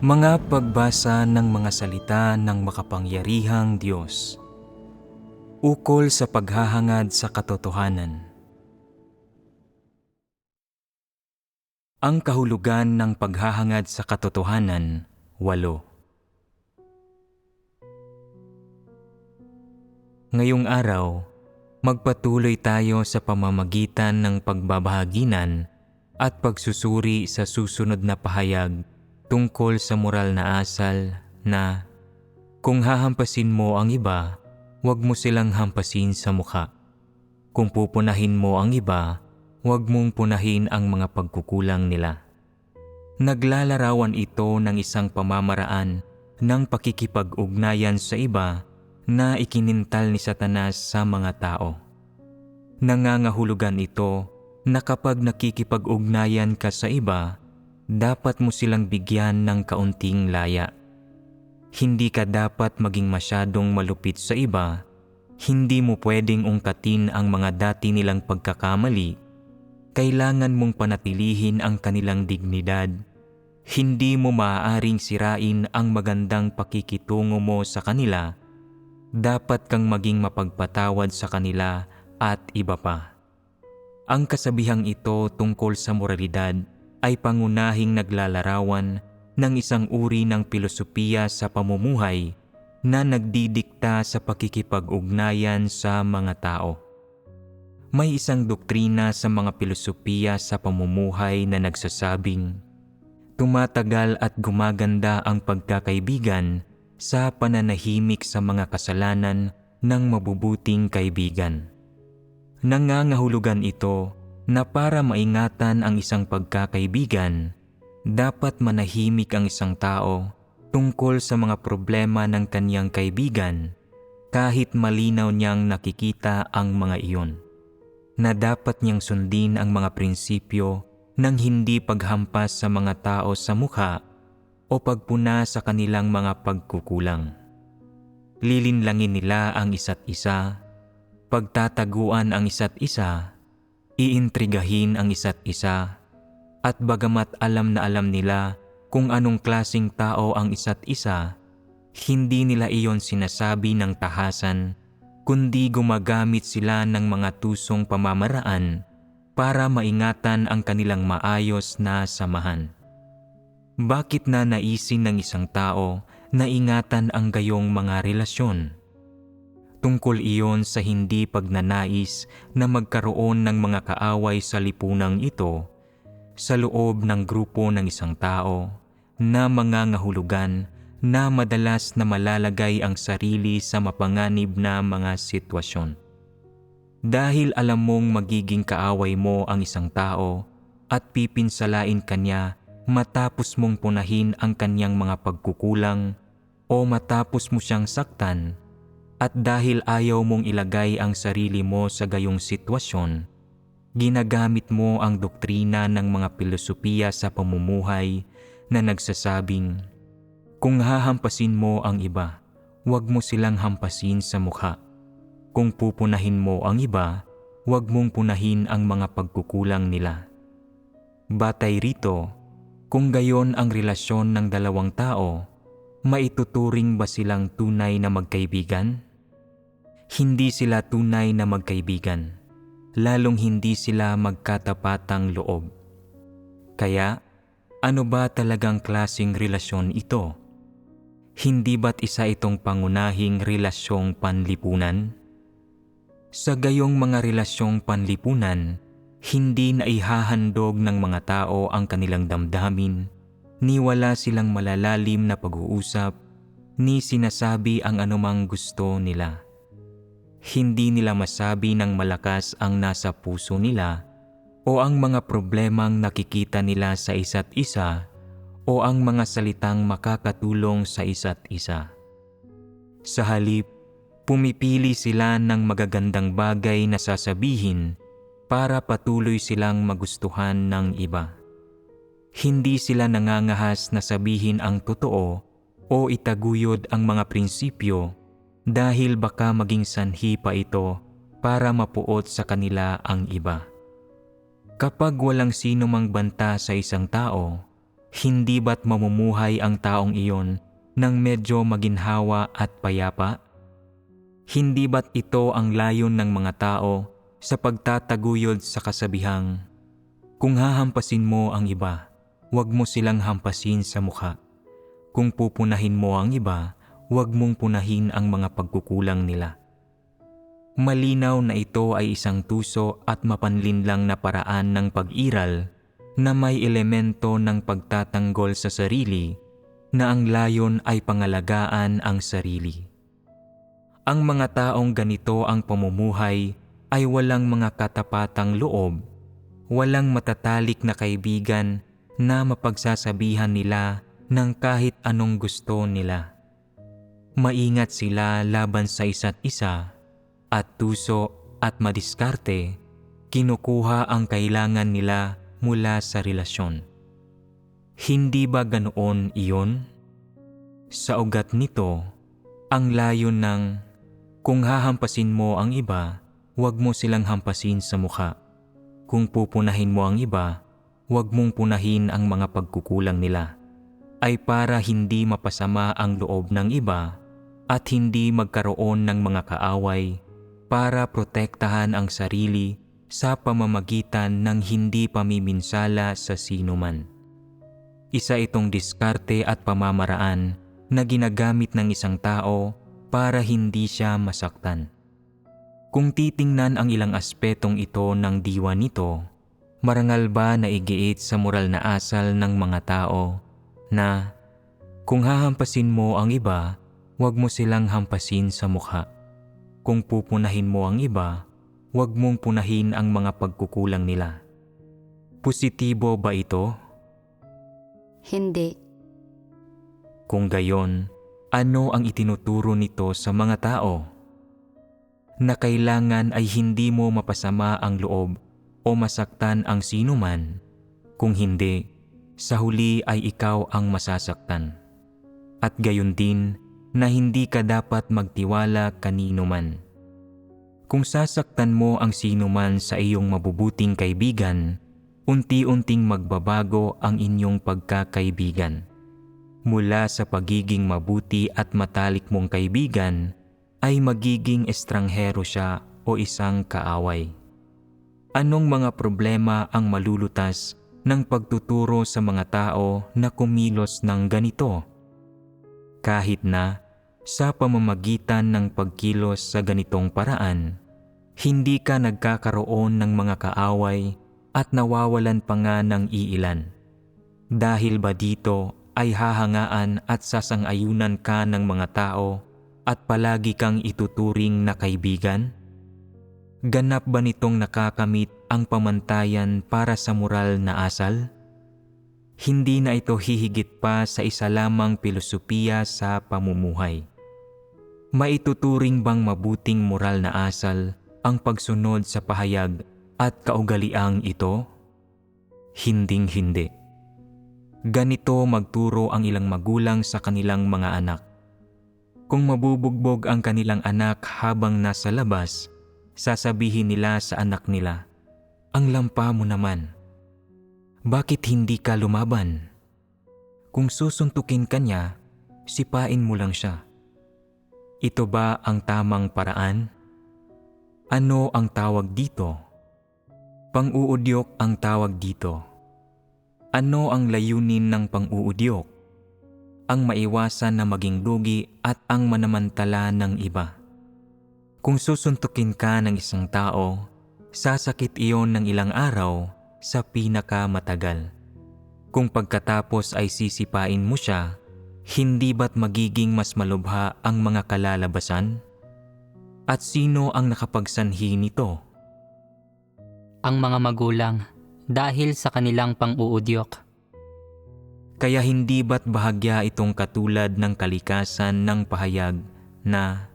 Mga pagbasa ng mga salita ng makapangyarihang Diyos. Ukol sa paghahangad sa katotohanan. Ang kahulugan ng paghahangad sa katotohanan, 8. Ngayong araw, magpatuloy tayo sa pamamagitan ng pagbabahaginan at pagsusuri sa susunod na pahayag tungkol sa moral na asal na kung hahampasin mo ang iba, huwag mo silang hampasin sa mukha. Kung pupunahin mo ang iba, huwag mong punahin ang mga pagkukulang nila. Naglalarawan ito ng isang pamamaraan ng pakikipag-ugnayan sa iba na ikinintal ni Satanas sa mga tao. Nangangahulugan ito na kapag nakikipag-ugnayan ka sa iba, dapat mo silang bigyan ng kaunting laya. Hindi ka dapat maging masyadong malupit sa iba. Hindi mo pwedeng ungkatin ang mga dati nilang pagkakamali. Kailangan mong panatilihin ang kanilang dignidad. Hindi mo maaaring sirain ang magandang pakikitungo mo sa kanila. Dapat kang maging mapagpatawad sa kanila at iba pa. Ang kasabihang ito tungkol sa moralidad ay pangunahing naglalarawan ng isang uri ng pilosopiya sa pamumuhay na nagdidikta sa pakikipag-ugnayan sa mga tao. May isang doktrina sa mga pilosopiya sa pamumuhay na nagsasabing, tumatagal at gumaganda ang pagkakaibigan sa pananahimik sa mga kasalanan ng mabubuting kaibigan. Nangangahulugan ito na para maingatan ang isang pagkakaibigan, dapat manahimik ang isang tao tungkol sa mga problema ng kanyang kaibigan kahit malinaw niyang nakikita ang mga iyon. Na dapat niyang sundin ang mga prinsipyo ng hindi paghampas sa mga tao sa mukha o pagpuna sa kanilang mga pagkukulang. Lilinlangin nila ang isa't isa, pagtataguan ang isa't isa, iintrigahin ang isa't isa, at bagamat alam na alam nila kung anong klaseng tao ang isa't isa, hindi nila iyon sinasabi ng tahasan, kundi gumagamit sila ng mga tusong pamamaraan para maingatan ang kanilang maayos na samahan. Bakit na naisin ng isang tao na ingatan ang gayong mga relasyon? Tungkol iyon sa hindi pagnanais na magkaroon ng mga kaaway sa lipunang ito sa loob ng grupo ng isang tao na mangangahulugan na madalas na malalagay ang sarili sa mapanganib na mga sitwasyon. Dahil alam mong magiging kaaway mo ang isang tao at pipinsalain kanya matapos mong punahin ang kanyang mga pagkukulang o matapos mo siyang saktan, at dahil ayaw mong ilagay ang sarili mo sa gayong sitwasyon, ginagamit mo ang doktrina ng mga pilosopiya sa pamumuhay na nagsasabing, kung hahampasin mo ang iba, huwag mo silang hampasin sa mukha. Kung pupunahin mo ang iba, huwag mong punahin ang mga pagkukulang nila. Batay rito, kung gayon ang relasyon ng dalawang tao, maituturing ba silang tunay na magkaibigan? Hindi sila tunay na magkaibigan, lalong hindi sila magkatapatang loob. Kaya, ano ba talagang klaseng relasyon ito? Hindi ba't isa itong pangunahing relasyong panlipunan? Sa gayong mga relasyong panlipunan, hindi na ihahandog ng mga tao ang kanilang damdamin, ni wala silang malalalim na pag-uusap, ni sinasabi ang anumang gusto nila. Hindi nila masabi ng malakas ang nasa puso nila o ang mga problemang nakikita nila sa isa't isa o ang mga salitang makakatulong sa isa't isa. Sa halip, pumipili sila ng magagandang bagay na sasabihin para patuloy silang magustuhan ng iba. Hindi sila nangangahas na sabihin ang totoo o itaguyod ang mga prinsipyo dahil baka maging sanhi pa ito para mapuot sa kanila ang iba. Kapag walang sino mang banta sa isang tao, Hindi ba't mamumuhay ang taong iyon nang medyo maginhawa at payapa? Hindi ba't ito ang layon ng mga tao sa pagtataguyod sa kasabihang, kung hahampasin mo ang iba, huwag mo silang hampasin sa mukha. Kung pupunahin mo ang iba, huwag mong punahin ang mga pagkukulang nila. Malinaw na ito ay isang tuso at mapanlinlang na paraan ng pag-iral na may elemento ng pagtatanggol sa sarili na ang layon ay pangalagaan ang sarili. Ang mga taong ganito ang pamumuhay ay walang mga katapatang loob, walang matatalik na kaibigan na mapagsasabihan nila ng kahit anong gusto nila. Maingat sila laban sa isa't isa at tuso at madiskarte, kinukuha ang kailangan nila mula sa relasyon. Hindi ba ganoon iyon? Sa ugat nito, ang layon ng kung hahampasin mo ang iba, huwag mo silang hampasin sa mukha. Kung pupunahin mo ang iba, huwag mong punahin ang mga pagkukulang nila, ay para hindi mapasama ang loob ng iba at hindi magkaroon ng mga kaaway, para protektahan ang sarili sa pamamagitan ng hindi pamiminsala sa sinuman. Isa itong diskarte at pamamaraan na ginagamit ng isang tao para hindi siya masaktan. Kung titingnan ang ilang aspetong ito ng diwa nito, marangal ba na igiit sa moral na asal ng mga tao na kung hahampasin mo ang iba, huwag mo silang hampasin sa mukha. Kung pupunahin mo ang iba, huwag mong punahin ang mga pagkukulang nila. Positibo ba ito? Hindi. Kung gayon, ano ang itinuturo nito sa mga tao? Na kailangan ay hindi mo mapasama ang loob o masaktan ang sinuman, kung hindi, sa huli ay ikaw ang masasaktan. At gayon din na hindi ka dapat magtiwala kanino man. Kung sasaktan mo ang sinuman sa iyong mabubuting kaibigan, unti-unting magbabago ang inyong pagkakaibigan. Mula sa pagiging mabuti at matalik mong kaibigan, ay magiging estranghero siya o isang kaaway. Anong mga problema ang malulutas ng pagtuturo sa mga tao na kumilos ng ganito? Kahit na, sa pamamagitan ng pagkilos sa ganitong paraan, hindi ka nagkakaroon ng mga kaaway at nawawalan pa nga ng iilan. Dahil ba dito ay hahangaan at sasang-ayunan ka ng mga tao at palagi kang ituturing na kaibigan? Ganap ba nitong nakakamit ang pamantayan para sa moral na asal? Hindi na ito hihigit pa sa isa lamang pilosopiya sa pamumuhay. Maituturing bang mabuting moral na asal ang pagsunod sa pahayag at kaugaliang ito? Hinding-hindi. Ganito magturo ang ilang magulang sa kanilang mga anak. Kung mabubugbog ang kanilang anak habang nasa labas, sasabihin nila sa anak nila, "Ang lampa mo naman. Bakit hindi ka lumaban? Kung susuntukin ka niya, sipain mo lang siya." Ito ba ang tamang paraan? Ano ang tawag dito? Pang-uudyok ang tawag dito. Ano ang layunin ng pang-uudyok? Ang maiwasan na maging lugi at ang manamantala ng iba. Kung susuntukin ka ng isang tao, sasakit iyon ng ilang araw sa pinakamatagal. Kung pagkatapos ay sisipain mo siya, hindi ba't magiging mas malubha ang mga kalalabasan? At sino ang nakapagsanhi nito? Ang mga magulang, dahil sa kanilang pang-uudyok. Kaya hindi ba't bahagya itong katulad ng kalikasan ng pahayag na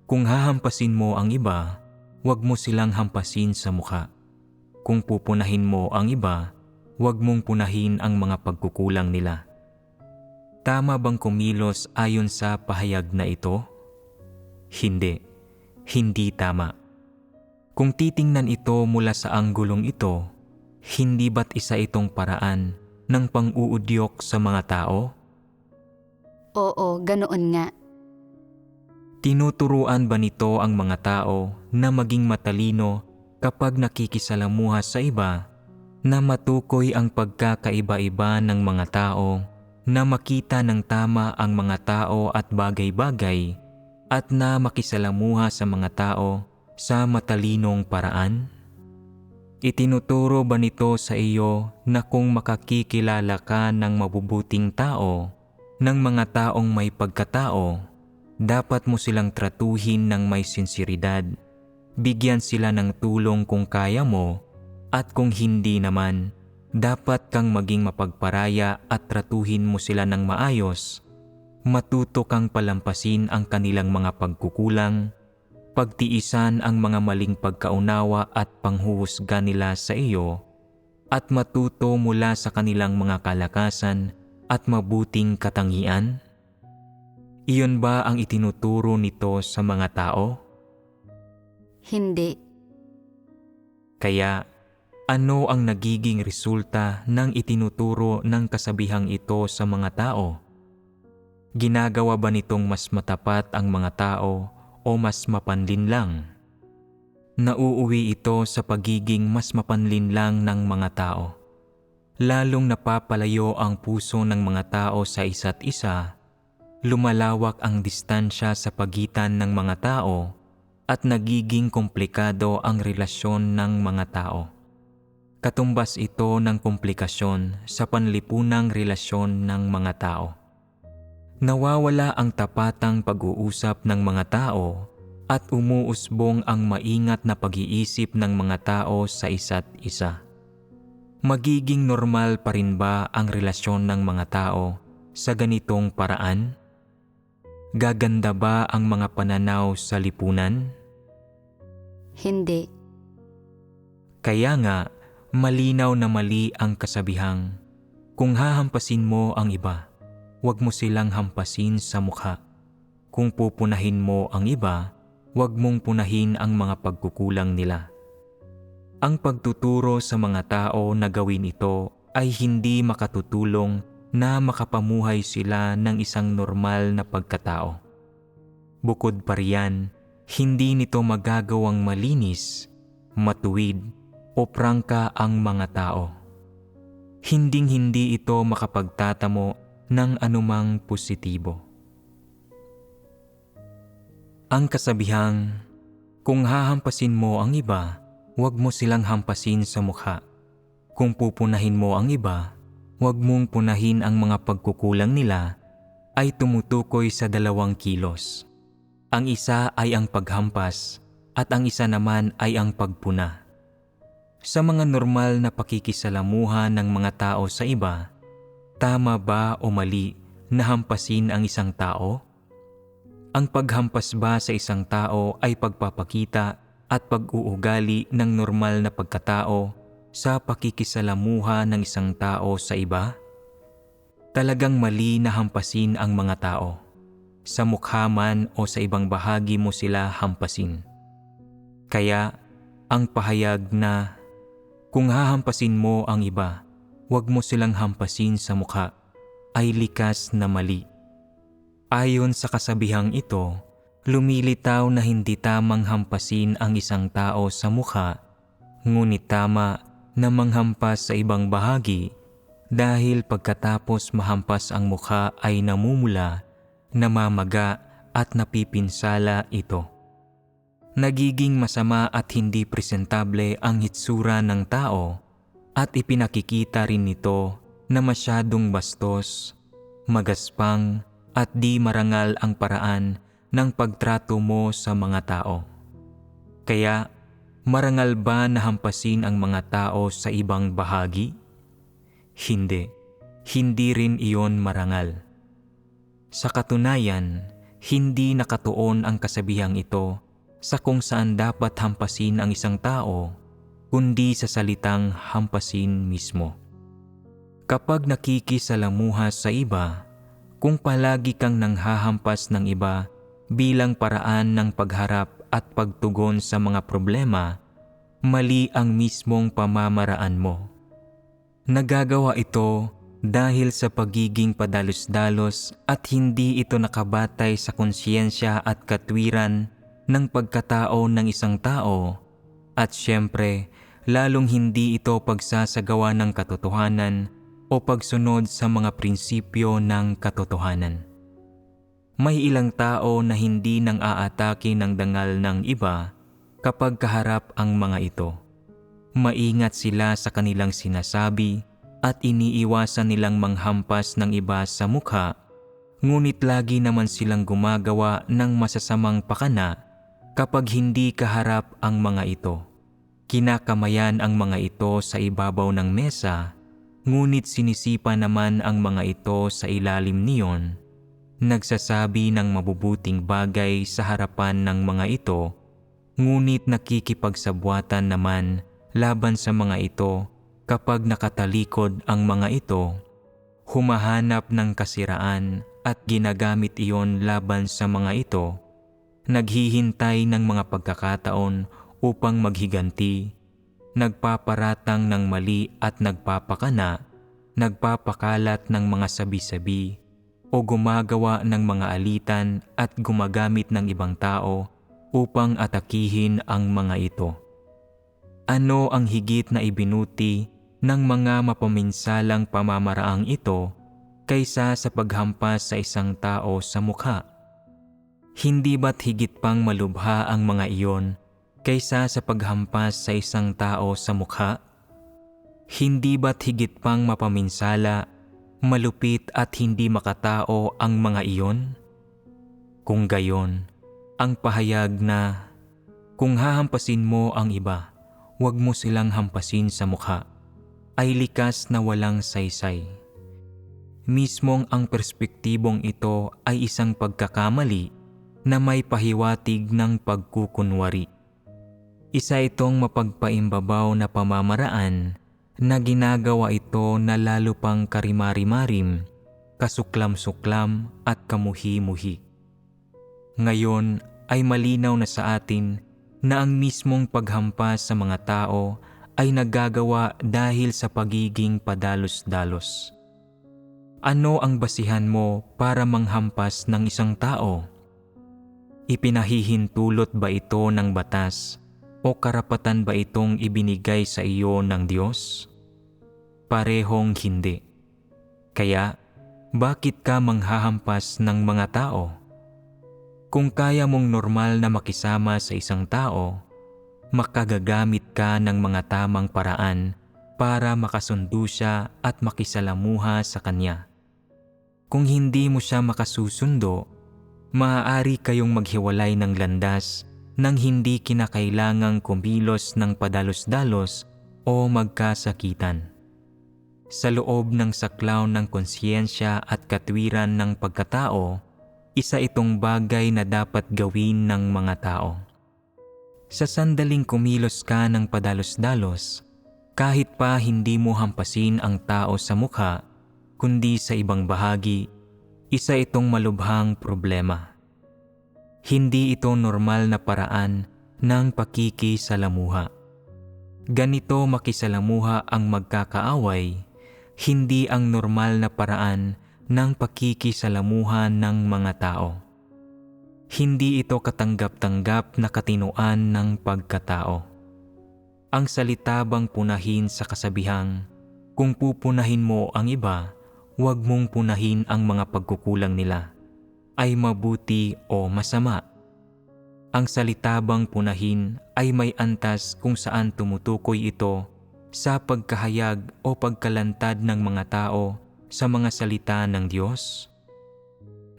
kung hahampasin mo ang iba, huwag mo silang hampasin sa mukha. Kung pupunahin mo ang iba, huwag mong punahin ang mga pagkukulang nila. Tama bang kumilos ayon sa pahayag na ito? Hindi. Hindi tama. Kung titingnan ito mula sa anggulong ito, hindi ba't isa itong paraan ng pang-uudyok sa mga tao? Oo, ganoon nga. Tinuturuan ba nito ang mga tao na maging matalino kapag nakikisalamuha sa iba, na matukoy ang pagkakaiba-iba ng mga tao, na makita ng tama ang mga tao at bagay-bagay, at na makisalamuha sa mga tao sa matalinong paraan? Itinuturo ba nito sa iyo na kung makakikilala ka ng mabubuting tao, ng mga taong may pagkatao, dapat mo silang tratuhin ng may sinseridad, bigyan sila ng tulong kung kaya mo, at kung hindi naman, dapat kang maging mapagparaya at tratuhin mo sila ng maayos, matuto kang palampasin ang kanilang mga pagkukulang, pagtiisan ang mga maling pagkaunawa at panghuhusga nila sa iyo, at matuto mula sa kanilang mga kalakasan at mabuting katangian? Iyon ba ang itinuturo nito sa mga tao? Hindi. Kaya, ano ang nagiging resulta ng itinuturo ng kasabihang ito sa mga tao? Ginagawa ba nitong mas matapat ang mga tao o mas mapanlinlang? Nauuwi ito sa pagiging mas mapanlinlang ng mga tao. Lalong napapalayo ang puso ng mga tao sa isa't isa, lumalawak ang distansya sa pagitan ng mga tao, at nagiging komplikado ang relasyon ng mga tao. Katumbas ito ng komplikasyon sa panlipunang relasyon ng mga tao. Nawawala ang tapatang pag-uusap ng mga tao at umuusbong ang maingat na pag-iisip ng mga tao sa isa't isa. Magiging normal pa rin ba ang relasyon ng mga tao sa ganitong paraan? Gaganda ba ang mga pananaw sa lipunan? Hindi. Kaya nga, malinaw na mali ang kasabihang, kung hahampasin mo ang iba, huwag mo silang hampasin sa mukha. Kung pupunahin mo ang iba, huwag mong punahin ang mga pagkukulang nila. Ang pagtuturo sa mga tao na gawin ito ay hindi makatutulong na makapamuhay sila ng isang normal na pagkatao. Bukod pa riyan, hindi nito magagawang malinis, matuwid o prangka ang mga tao. Hinding-hindi ito makapagtatamo ng anumang positibo. Ang kasabihang, kung hahampasin mo ang iba, huwag mo silang hampasin sa mukha. Kung pupunahin mo ang iba, huwag mong punahin ang mga pagkukulang nila, ay tumutukoy sa dalawang kilos. Ang isa ay ang paghampas at ang isa naman ay ang pagpuna. Sa mga normal na pakikisalamuha ng mga tao sa iba, tama ba o mali na hampasin ang isang tao? Ang paghampas ba sa isang tao ay pagpapakita at pag-uugali ng normal na pagkatao sa pakikisalamuha ng isang tao sa iba? Talagang mali na hampasin ang mga tao. Sa mukha man o sa ibang bahagi mo sila hampasin. Kaya, ang pahayag na, kung hahampasin mo ang iba, huwag mo silang hampasin sa mukha, ay likas na mali. Ayon sa kasabihang ito, lumilitaw na hindi tamang hampasin ang isang tao sa mukha, ngunit tama na manghampas sa ibang bahagi, dahil pagkatapos mahampas ang mukha ay namumula, namamaga at napipinsala ito. Nagiging masama at hindi presentable ang hitsura ng tao, at ipinakikita rin nito na masyadong bastos, magaspang at di marangal ang paraan ng pagtrato mo sa mga tao. Kaya, marangal ba na hampasin ang mga tao sa ibang bahagi? Hindi. Hindi rin iyon marangal. Sa katunayan, hindi nakatuon ang kasabihang ito sa kung saan dapat hampasin ang isang tao, kundi sa salitang hampasin mismo. Kapag nakikisalamuha sa iba, kung palagi kang nanghahampas ng iba bilang paraan ng pagharap at pagtugon sa mga problema, mali ang mismong pamamaraan mo. Nagagawa ito Dahil sa pagiging padalos-dalos at hindi ito nakabatay sa konsyensya at katwiran ng pagkatao ng isang tao, at syempre, lalong hindi ito pagsasagawa ng katotohanan o pagsunod sa mga prinsipyo ng katotohanan. May ilang tao na hindi nang aatake ng dangal ng iba kapag kaharap ang mga ito. Maingat sila sa kanilang sinasabi at iniiwasan nilang manghampas ng iba sa mukha, ngunit lagi naman silang gumagawa ng masasamang pakana kapag hindi kaharap ang mga ito. Kinakamayan ang mga ito sa ibabaw ng mesa, ngunit sinisipa naman ang mga ito sa ilalim niyon. Nagsasabi ng mabubuting bagay sa harapan ng mga ito, ngunit nakikipagsabwatan naman laban sa mga ito kapag nakatalikod ang mga ito, humahanap ng kasiraan at ginagamit iyon laban sa mga ito, naghihintay ng mga pagkakataon upang maghiganti, nagpaparatang ng mali at nagpapakana, nagpapakalat ng mga sabi-sabi, o gumagawa ng mga alitan at gumagamit ng ibang tao upang atakihin ang mga ito. Ano ang higit na ibinuti ng mga mapaminsalang pamamaraang ito kaysa sa paghampas sa isang tao sa mukha? Hindi ba't higit pang malubha ang mga iyon kaysa sa paghampas sa isang tao sa mukha? Hindi ba't higit pang mapaminsala, malupit at hindi makatao ang mga iyon? Kung gayon, ang pahayag na kung hahampasin mo ang iba, huwag mo silang hampasin sa mukha, ay likas na walang saysay. Mismong ang perspektibong ito ay isang pagkakamali na may pahiwatig ng pagkukunwari. Isa itong mapagpaimbabaw na pamamaraan na ginagawa ito na lalo pang karimari-marim, kasuklam-suklam at kamuhi-muhi. Ngayon ay malinaw na sa atin na ang mismong paghampas sa mga tao ay nagagawa dahil sa pagiging padalos-dalos. Ano ang basihan mo para manghampas ng isang tao? Ipinahihintulot ba ito ng batas o karapatan ba itong ibinigay sa iyo ng Diyos? Parehong hindi. Kaya, bakit ka manghahampas ng mga tao? Kung kaya mong normal na makisama sa isang tao, makagagamit ka ng mga tamang paraan para makasundo siya at makisalamuha sa kanya. Kung hindi mo siya makasusundo, maaari kayong maghiwalay ng landas nang hindi kinakailangang kumilos ng padalos-dalos o magkasakitan. Sa loob ng saklaw ng konsyensya at katwiran ng pagkatao, isa itong bagay na dapat gawin ng mga tao. Sa sandaling kumilos ka ng padalos-dalos, kahit pa hindi mo hampasin ang tao sa mukha, kundi sa ibang bahagi, isa itong malubhang problema. Hindi ito normal na paraan ng pakikisalamuha. Ganito makisalamuha ang magkakaaway, hindi ang normal na paraan ng pakikisalamuha ng mga tao. Hindi ito katanggap-tanggap na katinuan ng pagkatao. Ang salita bang punahin sa kasabihang, kung pupunahin mo ang iba, huwag mong punahin ang mga pagkukulang nila, ay mabuti o masama? Ang salita bang punahin ay may antas kung saan tumutukoy ito sa pagkahayag o pagkalantad ng mga tao sa mga salita ng Diyos?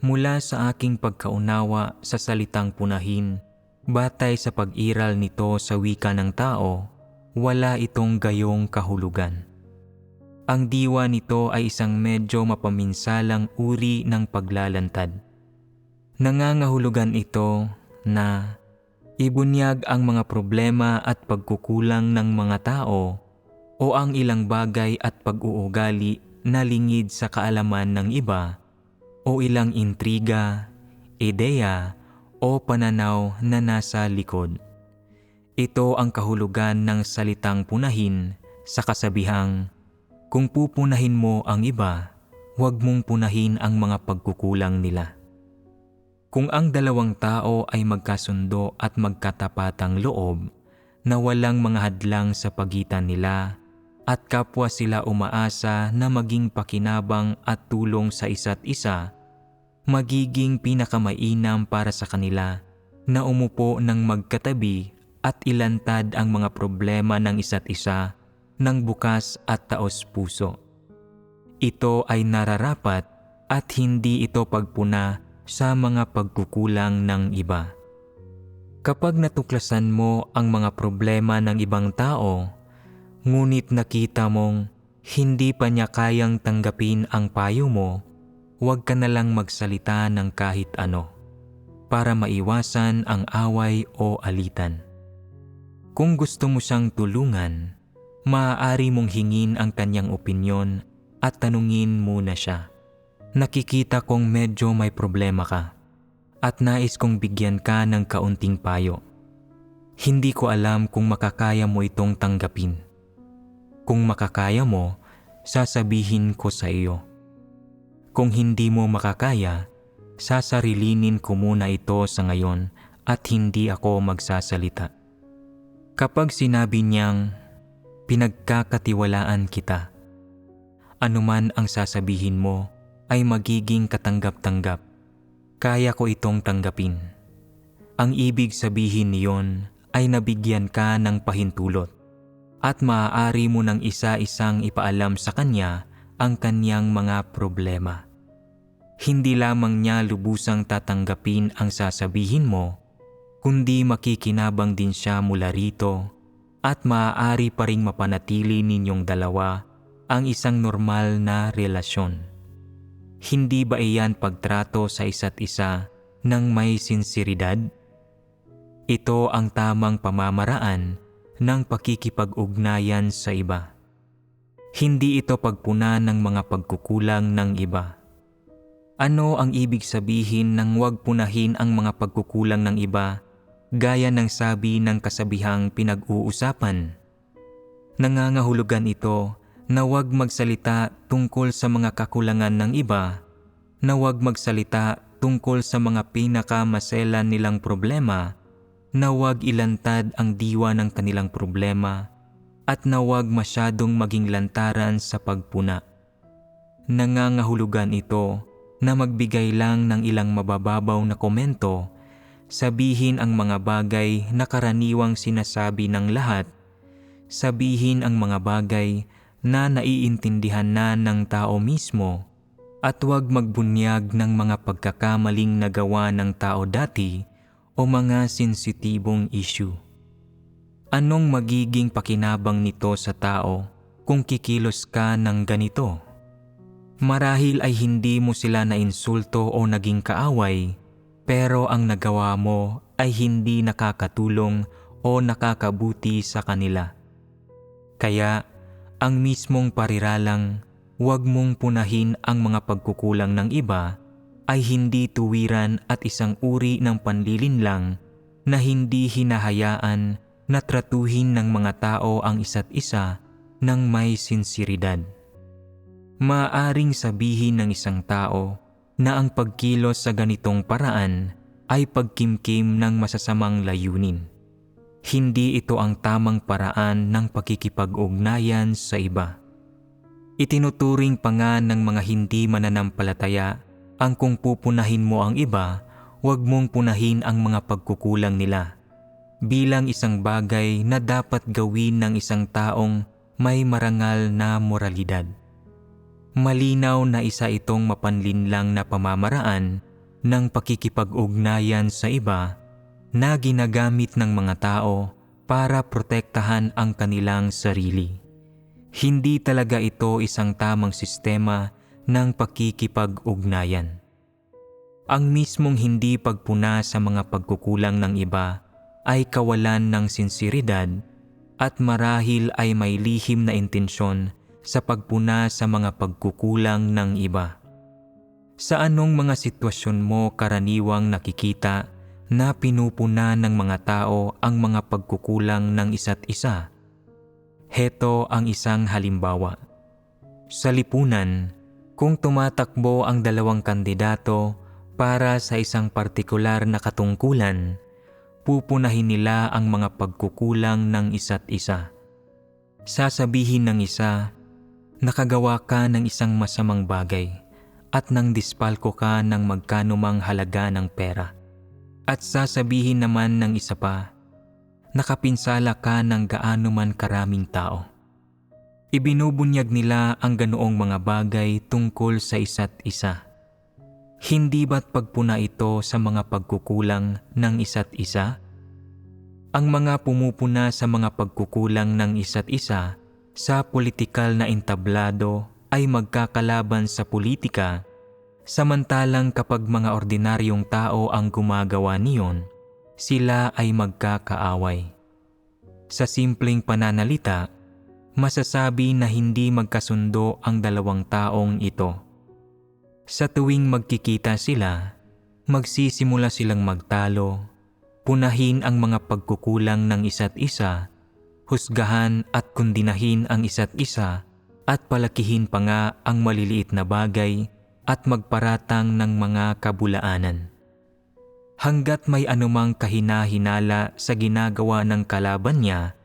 Mula sa aking pagkaunawa sa salitang punahin, batay sa pag-iral nito sa wika ng tao, wala itong gayong kahulugan. Ang diwa nito ay isang medyo mapaminsalang uri ng paglalantad. Nangangahulugan ito na ibunyag ang mga problema at pagkukulang ng mga tao o ang ilang bagay at pag-uugali na lingid sa kaalaman ng iba o ilang intriga, ideya o pananaw na nasa likod. Ito ang kahulugan ng salitang punahin sa kasabihang, Kung pupunahin mo ang iba, huwag mong punahin ang mga pagkukulang nila. Kung ang dalawang tao ay magkasundo at magkatapatang loob, na walang mga hadlang sa pagitan nila, at kapwa sila umaasa na maging pakinabang at tulong sa isa't isa, magiging pinakamainam para sa kanila na umupo ng magkatabi at ilantad ang mga problema ng isa't isa ng bukas at taos puso. Ito ay nararapat at hindi ito pagpuna sa mga pagkukulang ng iba. Kapag natuklasan mo ang mga problema ng ibang tao, ngunit nakita mong hindi pa niya kayang tanggapin ang payo mo, huwag ka na lang magsalita ng kahit ano para maiwasan ang away o alitan. Kung gusto mo siyang tulungan, maaari mong hingin ang kanyang opinyon at tanungin muna siya. Nakikita kong medyo may problema ka at nais kong bigyan ka ng kaunting payo. Hindi ko alam kung makakaya mo itong tanggapin. Kung makakaya mo, sasabihin ko sa iyo. Kung hindi mo makakaya, sasarilinin ko muna ito sa ngayon at hindi ako magsasalita. Kapag sinabi niyang, pinagkakatiwalaan kita, anuman ang sasabihin mo ay magiging katanggap-tanggap. Kaya ko itong tanggapin. Ang ibig sabihin niyon ay nabigyan ka ng pahintulot at maaari mo ng isa-isang ipaalam sa kanya ang kanyang mga problema. Hindi lamang niya lubusang tatanggapin ang sasabihin mo, kundi makikinabang din siya mula rito at maaari pa ring mapanatili ninyong dalawa ang isang normal na relasyon. Hindi ba iyan pagtrato sa isa't isa ng may sinseridad? Ito ang tamang pamamaraan ng pakikipag-ugnayan sa iba. Hindi ito pagpuna ng mga pagkukulang ng iba. Ano ang ibig sabihin ng huwag punahin ang mga pagkukulang ng iba gaya ng sabi ng kasabihang pinag-uusapan? Nangangahulugan ito na huwag magsalita tungkol sa mga kakulangan ng iba, na huwag magsalita tungkol sa mga pinakamaselan nilang problema, na huwag ilantad ang diwa ng kanilang problema, at na huwag masyadong maging lantaran sa pagpuna. Nangangahulugan ito na magbigay lang ng ilang mabababaw na komento, sabihin ang mga bagay na karaniwang sinasabi ng lahat, sabihin ang mga bagay na naiintindihan na ng tao mismo, at huwag magbunyag ng mga pagkakamaling nagawa ng tao dati o mga sensitibong issue. Anong magiging pakinabang nito sa tao kung kikilos ka ng ganito? Marahil ay hindi mo sila nainsulto o naging kaaway, pero ang nagawa mo ay hindi nakakatulong o nakakabuti sa kanila. Kaya, ang mismong pariralang, huwag mong punahin ang mga pagkukulang ng iba, ay hindi tuwiran at isang uri ng panlilinlang na hindi hinahayaan na tratuhin ng mga tao ang isa't isa ng may sinseridad. Maaaring sabihin ng isang tao na ang pagkilos sa ganitong paraan ay pagkimkim ng masasamang layunin. Hindi ito ang tamang paraan ng pakikipag-ugnayan sa iba. Itinuturing pa nga ng mga hindi mananampalataya ang kung pupunahin mo ang iba, huwag mong punahin ang mga pagkukulang nila bilang isang bagay na dapat gawin ng isang taong may marangal na moralidad. Malinaw na isa itong mapanlinlang na pamamaraan ng pakikipag-ugnayan sa iba na ginagamit ng mga tao para protektahan ang kanilang sarili. Hindi talaga ito isang tamang sistema ng pakikipag-ugnayan. Ang mismong hindi pagpuna sa mga pagkukulang ng iba ay kawalan ng sinseridad at marahil ay may lihim na intensyon sa pagpuna sa mga pagkukulang ng iba. Sa anong mga sitwasyon mo karaniwang nakikita na pinupuna ng mga tao ang mga pagkukulang ng isa't isa? Heto ang isang halimbawa. Sa lipunan, kung tumatakbo ang dalawang kandidato para sa isang partikular na katungkulan, pupunahin nila ang mga pagkukulang ng isa't isa. Sasabihin ng isa, nakagawa ka ng isang masamang bagay at nang dispalko ka ng magkano mang halaga ng pera. At sasabihin naman ng isa pa, nakapinsala ka ng gaano man karaming tao. Ibinubunyag nila ang ganoong mga bagay tungkol sa isa't isa. Hindi ba't pagpuna ito sa mga pagkukulang ng isa't isa? Ang mga pumupuna sa mga pagkukulang ng isa't isa sa politikal na entablado ay magkakalaban sa politika, samantalang kapag mga ordinaryong tao ang gumagawa niyon, sila ay magkakaaway. Sa simpleng pananalita, masasabi na hindi magkasundo ang dalawang taong ito. Sa tuwing magkikita sila, magsisimula silang magtalo, punahin ang mga pagkukulang ng isa't isa, husgahan at kundinahin ang isa't isa, at palakihin pa nga ang maliliit na bagay at magparatang ng mga kabulaanan. Hanggat may anumang kahina-hinala sa ginagawa ng kalaban niya,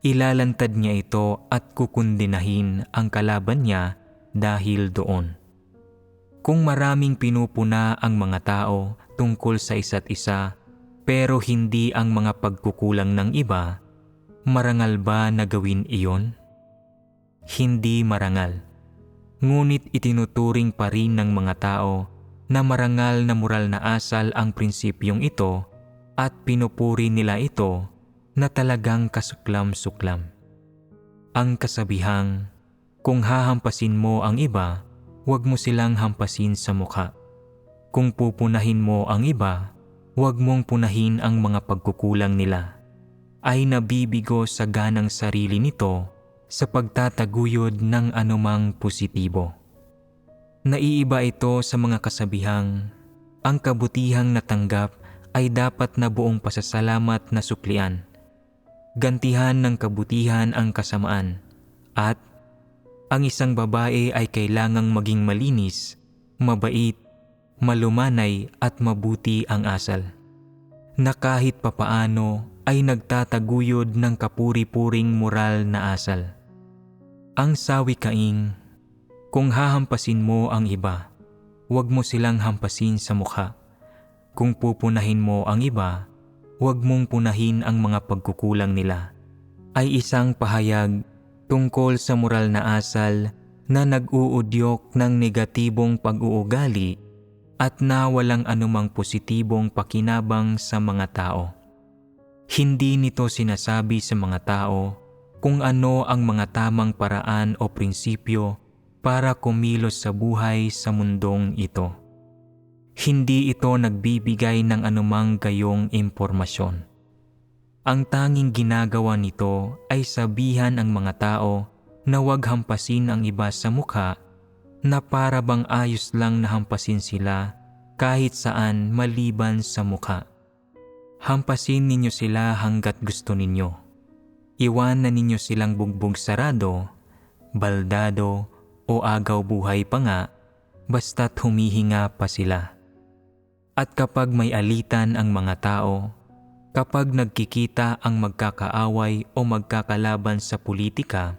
ilalantad niya ito at kukundinahin ang kalaban niya dahil doon. Kung maraming pinupuna ang mga tao tungkol sa isa't isa pero hindi ang mga pagkukulang ng iba, marangal ba na gawin iyon? Hindi marangal. Ngunit itinuturing pa rin ng mga tao na marangal na moral na asal ang prinsipyong ito at pinupuri nila ito na talagang kasuklam-suklam. Ang kasabihang, kung hahampasin mo ang iba, huwag mo silang hampasin sa mukha. Kung pupunahin mo ang iba, huwag mong punahin ang mga pagkukulang nila, ay nabibigo sa ganang sarili nito sa pagtataguyod ng anumang positibo. Naiiba ito sa mga kasabihang, ang kabutihang natanggap ay dapat na buong pasasalamat na suklian. Gantihan ng kabutihan ang kasamaan, at ang isang babae ay kailangang maging malinis, mabait, malumanay at mabuti ang asal, na kahit papaano ay nagtataguyod ng kapuri-puring moral na asal. Ang sawikaing, kung hahampasin mo ang iba, huwag mo silang hampasin sa mukha. Kung pupunahin mo ang iba, huwag mong punahin ang mga pagkukulang nila, ay isang pahayag tungkol sa moral na asal na nag-uudyok ng negatibong pag-uugali at na walang anumang positibong pakinabang sa mga tao. Hindi nito sinasabi sa mga tao kung ano ang mga tamang paraan o prinsipyo para kumilos sa buhay sa mundong ito. Hindi ito nagbibigay ng anumang gayong impormasyon. Ang tanging ginagawa nito ay sabihan ang mga tao na huwag hampasin ang iba sa mukha, na para bang ayos lang na hampasin sila kahit saan maliban sa mukha. Hampasin ninyo sila hanggat gusto ninyo. Iwanan ninyo silang bugbog sarado, baldado o agaw buhay pa nga, basta't humihinga pa sila. At kapag may alitan ang mga tao, kapag nagkikita ang magkakaaway o magkakalaban sa politika,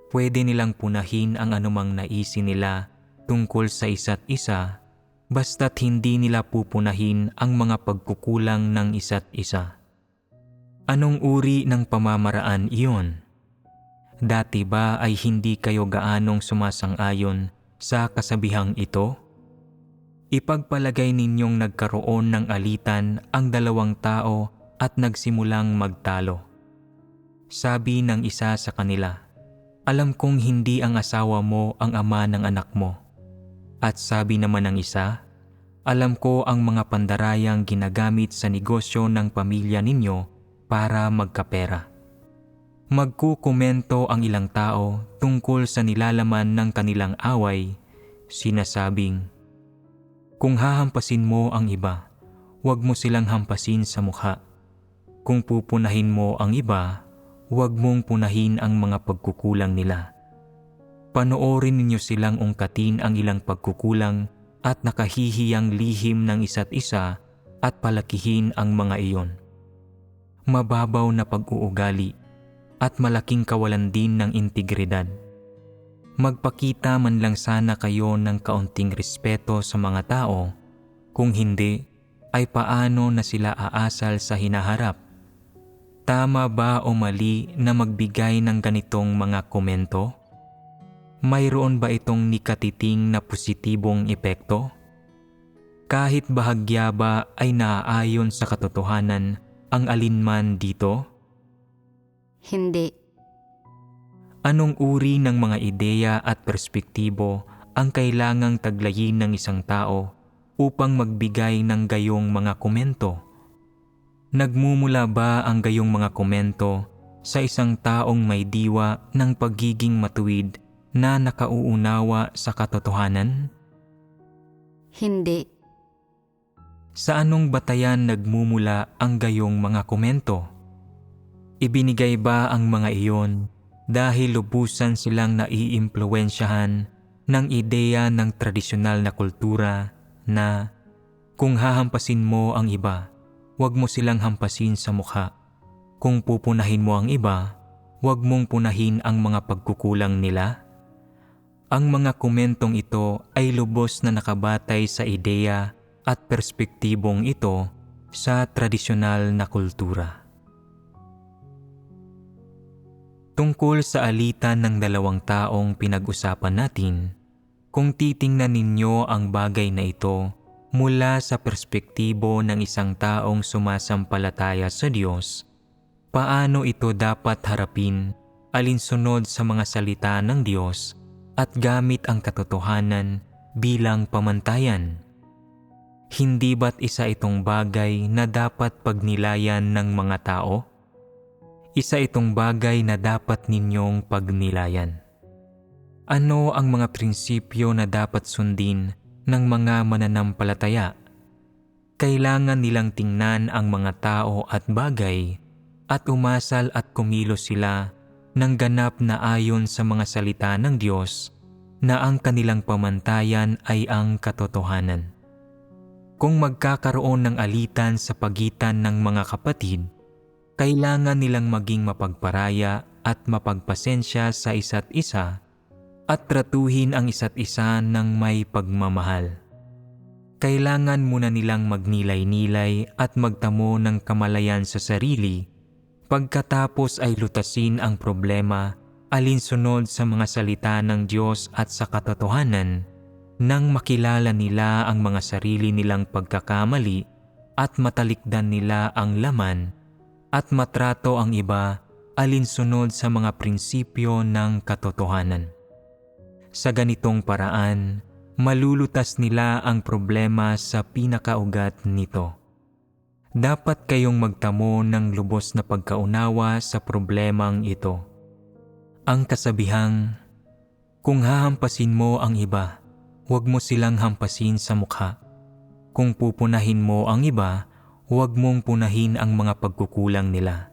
pwede nilang punahin ang anumang naisin nila tungkol sa isa't isa, basta't hindi nila pupunahin ang mga pagkukulang ng isa't isa. Anong uri ng pamamaraan iyon? Dati ba ay hindi kayo gaanong sumasang-ayon sa kasabihang ito? Ipagpalagay ninyong nagkaroon ng alitan ang dalawang tao at nagsimulang magtalo. Sabi ng isa sa kanila, "Alam kong hindi ang asawa mo ang ama ng anak mo." At sabi naman ng isa, "Alam ko ang mga pandarayang ginagamit sa negosyo ng pamilya ninyo para magkapera." Magkukomento ang ilang tao tungkol sa nilalaman ng kanilang away, sinasabing, "Kung hahampasin mo ang iba, huwag mo silang hampasin sa mukha. Kung pupunahin mo ang iba, huwag mong punahin ang mga pagkukulang nila." Panoorin ninyo silang ungkatin ang ilang pagkukulang at nakahihiyang lihim ng isa't isa at palakihin ang mga iyon. Mababaw na pag-uugali at malaking kawalan din ng integridad. Magpakita man lang sana kayo ng kaunting respeto sa mga tao, kung hindi ay paano na sila aasal sa hinaharap? Tama ba o mali na magbigay ng ganitong mga komento? Mayroon ba itong nikatiting na positibong epekto? Kahit bahagya ba ay naaayon sa katotohanan ang alinman dito? Hindi. Anong uri ng mga ideya at perspektibo ang kailangang taglayin ng isang tao upang magbigay ng gayong mga komento? Nagmumula ba ang gayong mga komento sa isang taong may diwa ng pagiging matuwid na nakauunawa sa katotohanan? Hindi. Sa anong batayan nagmumula ang gayong mga komento? Ibinigay ba ang mga iyon dahil lubusan silang naiimpluwensyahan ng ideya ng tradisyonal na kultura na kung hahampasin mo ang iba, huwag mo silang hampasin sa mukha. Kung pupunahin mo ang iba, huwag mong punahin ang mga pagkukulang nila? Ang mga komentong ito ay lubos na nakabatay sa ideya at perspektibong ito sa tradisyonal na kultura. Tungkol sa alitan ng dalawang taong pinag-usapan natin, kung titingnan ninyo ang bagay na ito mula sa perspektibo ng isang taong sumasampalataya sa Diyos, paano ito dapat harapin alinsunod sa mga salita ng Diyos at gamit ang katotohanan bilang pamantayan? Hindi ba't isa itong bagay na dapat pagnilayan ng mga tao? Isa itong bagay na dapat ninyong pagnilayan. Ano ang mga prinsipyo na dapat sundin ng mga mananampalataya? Kailangan nilang tingnan ang mga tao at bagay at umasal at kumilos sila ng ganap na ayon sa mga salita ng Diyos na ang kanilang pamantayan ay ang katotohanan. Kung magkakaroon ng alitan sa pagitan ng mga kapatid, kailangan nilang maging mapagparaya at mapagpasensya sa isa't isa at tratuhin ang isa't isa ng may pagmamahal. Kailangan muna nilang magnilay-nilay at magtamo ng kamalayan sa sarili, pagkatapos ay lutasin ang problema alinsunod sa mga salita ng Diyos at sa katotohanan nang makilala nila ang mga sarili nilang pagkakamali at matalikdan nila ang laman at matrato ang iba alinsunod sa mga prinsipyo ng katotohanan. Sa ganitong paraan, malulutas nila ang problema sa pinakaugat nito. Dapat kayong magtamo ng lubos na pagkaunawa sa problemang ito. Ang kasabihang, kung hahampasin mo ang iba, huwag mo silang hampasin sa mukha. Kung pupunahin mo ang iba, huwag mong punahin ang mga pagkukulang nila,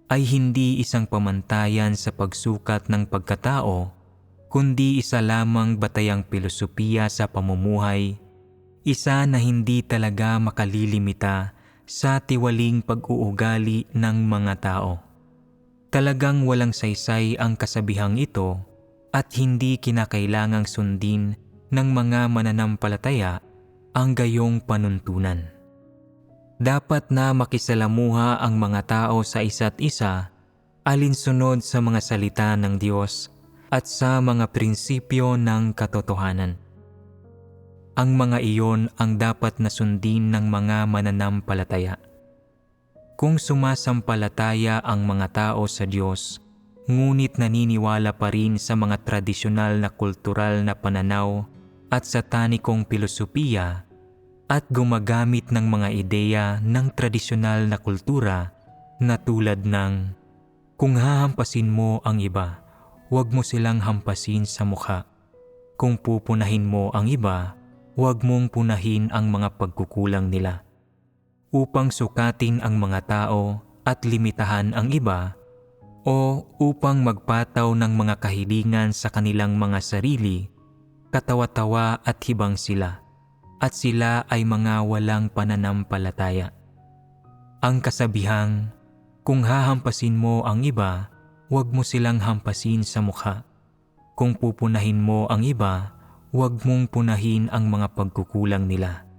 ay hindi isang pamantayan sa pagsukat ng pagkatao, kundi isa lamang batayang pilosopiya sa pamumuhay, isa na hindi talaga makalilimita sa tiwaling pag-uugali ng mga tao. Talagang walang saysay ang kasabihang ito at hindi kinakailangang sundin ng mga mananampalataya ang gayong panuntunan. Dapat na makisalamuha ang mga tao sa isa't isa alinsunod sa mga salita ng Diyos at sa mga prinsipyo ng katotohanan. Ang mga iyon ang dapat na sundin ng mga mananampalataya. Kung sumasampalataya ang mga tao sa Diyos, ngunit naniniwala pa rin sa mga tradisyonal na kultural na pananaw at satanikong pilosopiya at gumagamit ng mga ideya ng tradisyonal na kultura na tulad ng kung hahampasin mo ang iba, huwag mo silang hampasin sa mukha. Kung pupunahin mo ang iba, huwag mong punahin ang mga pagkukulang nila. Upang sukatin ang mga tao at limitahan ang iba, o upang magpataw ng mga kahilingan sa kanilang mga sarili, katawa-tawa at hibang sila, at sila ay mga walang pananampalataya. Ang kasabihang, kung hahampasin mo ang iba, huwag mo silang hampasin sa mukha. Kung pupunahin mo ang iba, huwag mong punahin ang mga pagkukulang nila,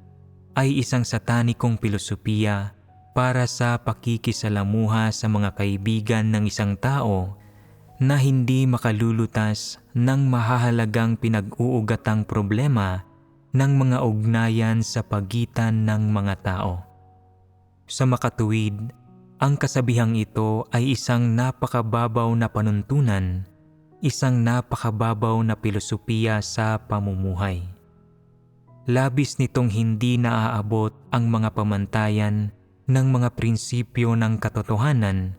ay isang satanikong pilosopiya para sa pakikisalamuha sa mga kaibigan ng isang tao na hindi makalulutas ng mahahalagang pinag-uugatang problema ng mga ugnayan sa pagitan ng mga tao. Sa makatuwid, ang kasabihang ito ay isang napakababaw na panuntunan, isang napakababaw na pilosopiya sa pamumuhay. Labis nitong hindi naaabot ang mga pamantayan ng mga prinsipyo ng katotohanan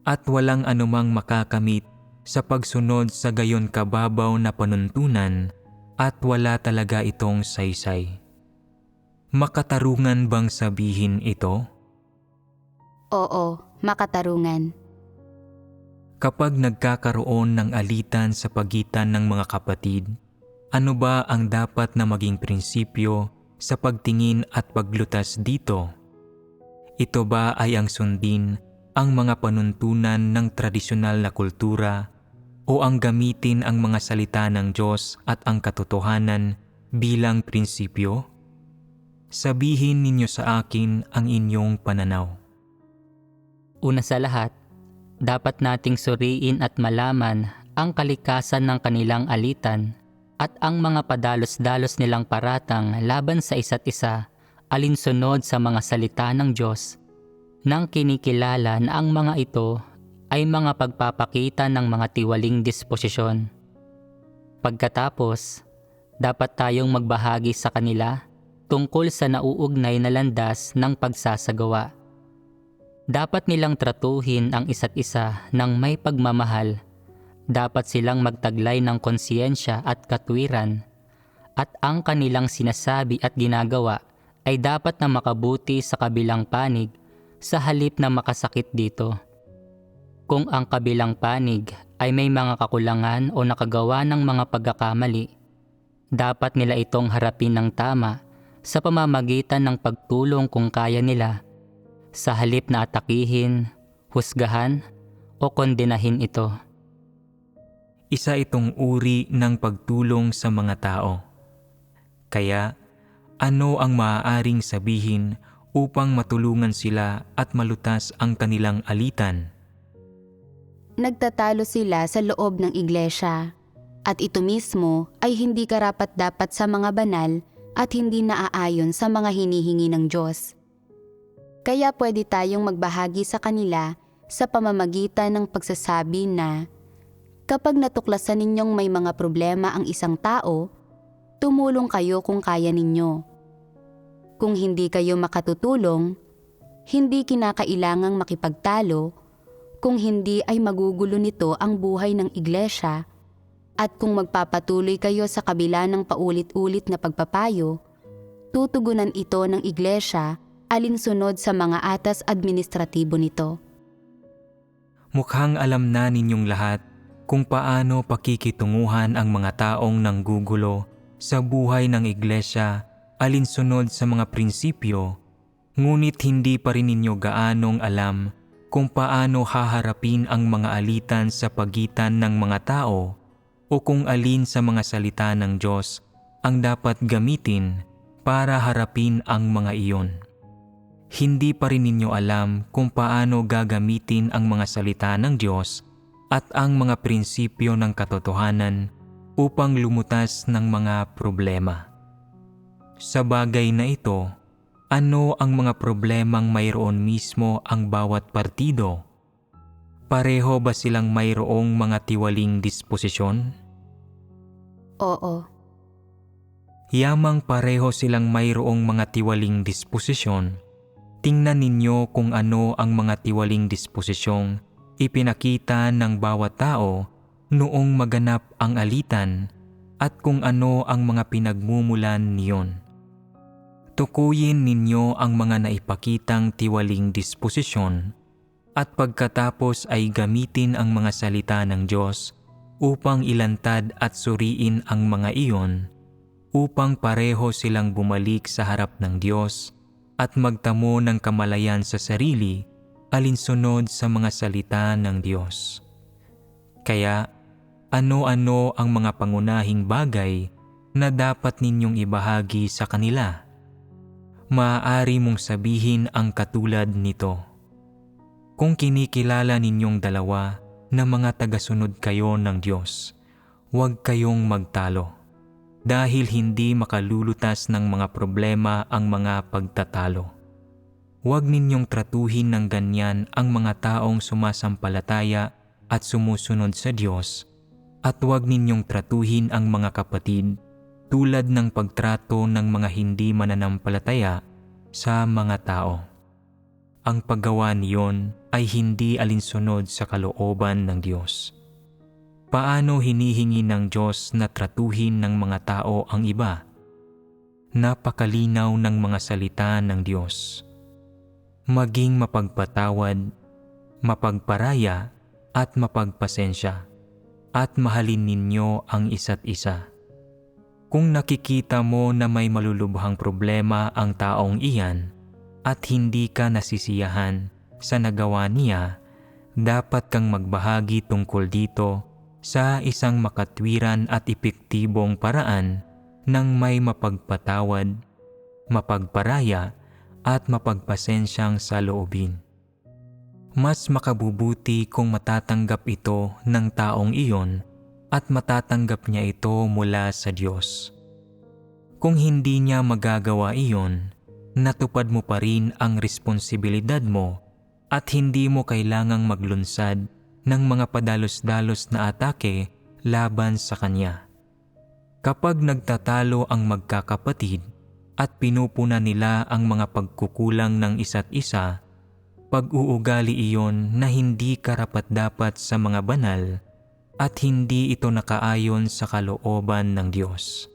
at walang anumang makakamit sa pagsunod sa gayon kababaw na panuntunan at wala talaga itong saysay. Makatarungan bang sabihin ito? Oo, makatarungan. Kapag nagkakaroon ng alitan sa pagitan ng mga kapatid, ano ba ang dapat na maging prinsipyo sa pagtingin at paglutas dito? Ito ba ay ang sundin ang mga panuntunan ng tradisyonal na kultura o ang gamitin ang mga salita ng Diyos at ang katotohanan bilang prinsipyo? Sabihin ninyo sa akin ang inyong pananaw. Una sa lahat, dapat nating suriin at malaman ang kalikasan ng kanilang alitan at ang mga padalos-dalos nilang paratang laban sa isa't isa alinsunod sa mga salita ng Diyos, nang kinikilala na ang mga ito ay mga pagpapakita ng mga tiwaling disposisyon. Pagkatapos, dapat tayong magbahagi sa kanila tungkol sa nauugnay na landas ng pagsasagawa. Dapat nilang tratuhin ang isa't isa ng may pagmamahal. Dapat silang magtaglay ng konsiyensya at katwiran, at ang kanilang sinasabi at ginagawa ay dapat na makabuti sa kabilang panig sa halip na makasakit dito. Kung ang kabilang panig ay may mga kakulangan o nakagawa ng mga pagkakamali, dapat nila itong harapin ng tama sa pamamagitan ng pagtulong kung kaya nila, sa halip na atakihin, husgahan o kondenahin ito. Isa itong uri ng pagtulong sa mga tao. Kaya, ano ang maaaring sabihin upang matulungan sila at malutas ang kanilang alitan? Nagtatalo sila sa loob ng iglesia, at ito mismo ay hindi karapat-dapat sa mga banal at hindi naaayon sa mga hinihingi ng Diyos. Kaya pwede tayong magbahagi sa kanila sa pamamagitan ng pagsasabi na, kapag natuklasan ninyong may mga problema ang isang tao, tumulong kayo kung kaya ninyo. Kung hindi kayo makatutulong, hindi kinakailangang makipagtalo, kung hindi ay magugulo nito ang buhay ng iglesia, at kung magpapatuloy kayo sa kabila ng paulit-ulit na pagpapayo, tutugunan ito ng iglesia alinsunod sa mga atas administratibo nito. Mukhang alam na ninyong lahat kung paano pakikitunguhan ang mga taong nanggugulo sa buhay ng iglesia alinsunod sa mga prinsipyo, ngunit hindi pa rin ninyo gaanong alam kung paano haharapin ang mga alitan sa pagitan ng mga tao o kung alin sa mga salita ng Diyos ang dapat gamitin para harapin ang mga iyon. Hindi pa rin ninyo alam kung paano gagamitin ang mga salita ng Diyos at ang mga prinsipyo ng katotohanan upang lumutas ng mga problema. Sa bagay na ito, ano ang mga problemang mayroon mismo ang bawat partido? Pareho ba silang mayroong mga tiwaling disposisyon? Oo. Yamang pareho silang mayroong mga tiwaling disposisyon, tingnan ninyo kung ano ang mga tiwaling disposisyong ipinakita ng bawat tao noong maganap ang alitan at kung ano ang mga pinagmumulan niyon. Tukuyin ninyo ang mga naipakitang tiwaling disposisyon at pagkatapos ay gamitin ang mga salita ng Diyos upang ilantad at suriin ang mga iyon, upang pareho silang bumalik sa harap ng Diyos at magtamo ng kamalayan sa sarili alinsunod sa mga salita ng Diyos. Kaya, ano-ano ang mga pangunahing bagay na dapat ninyong ibahagi sa kanila? Maaari mong sabihin ang katulad nito. Kung kinikilala ninyong dalawa na mga tagasunod kayo ng Diyos, huwag kayong magtalo, dahil hindi makalulutas ng mga problema ang mga pagtatalo. Huwag ninyong tratuhin ng ganyan ang mga taong sumasampalataya at sumusunod sa Diyos, at huwag ninyong tratuhin ang mga kapatid tulad ng pagtrato ng mga hindi mananampalataya sa mga tao. Ang paggawa niyon ay hindi alinsunod sa kalooban ng Diyos. Paano hinihingi ng Diyos na tratuhin ng mga tao ang iba? Napakalinaw ng mga salita ng Diyos. Maging mapagpatawad, mapagparaya at mapagpasensya, at mahalin ninyo ang isa't isa. Kung nakikita mo na may malulubhang problema ang taong iyan at hindi ka nasisiyahan sa nagawa niya, dapat kang magbahagi tungkol dito sa isang makatwiran at epektibong paraan ng may mapagpatawad, mapagparaya at mapagpasensyang saloobin. Mas makabubuti kung matatanggap ito ng taong iyon at matatanggap niya ito mula sa Diyos. Kung hindi niya magagawa iyon, natupad mo pa rin ang responsibilidad mo at hindi mo kailangang maglunsad ng mga padalos-dalos na atake laban sa kanya. Kapag nagtatalo ang magkakapatid at pinupuna nila ang mga pagkukulang ng isa't isa, pag-uugali iyon na hindi karapat-dapat sa mga banal at hindi ito nakaayon sa kalooban ng Diyos.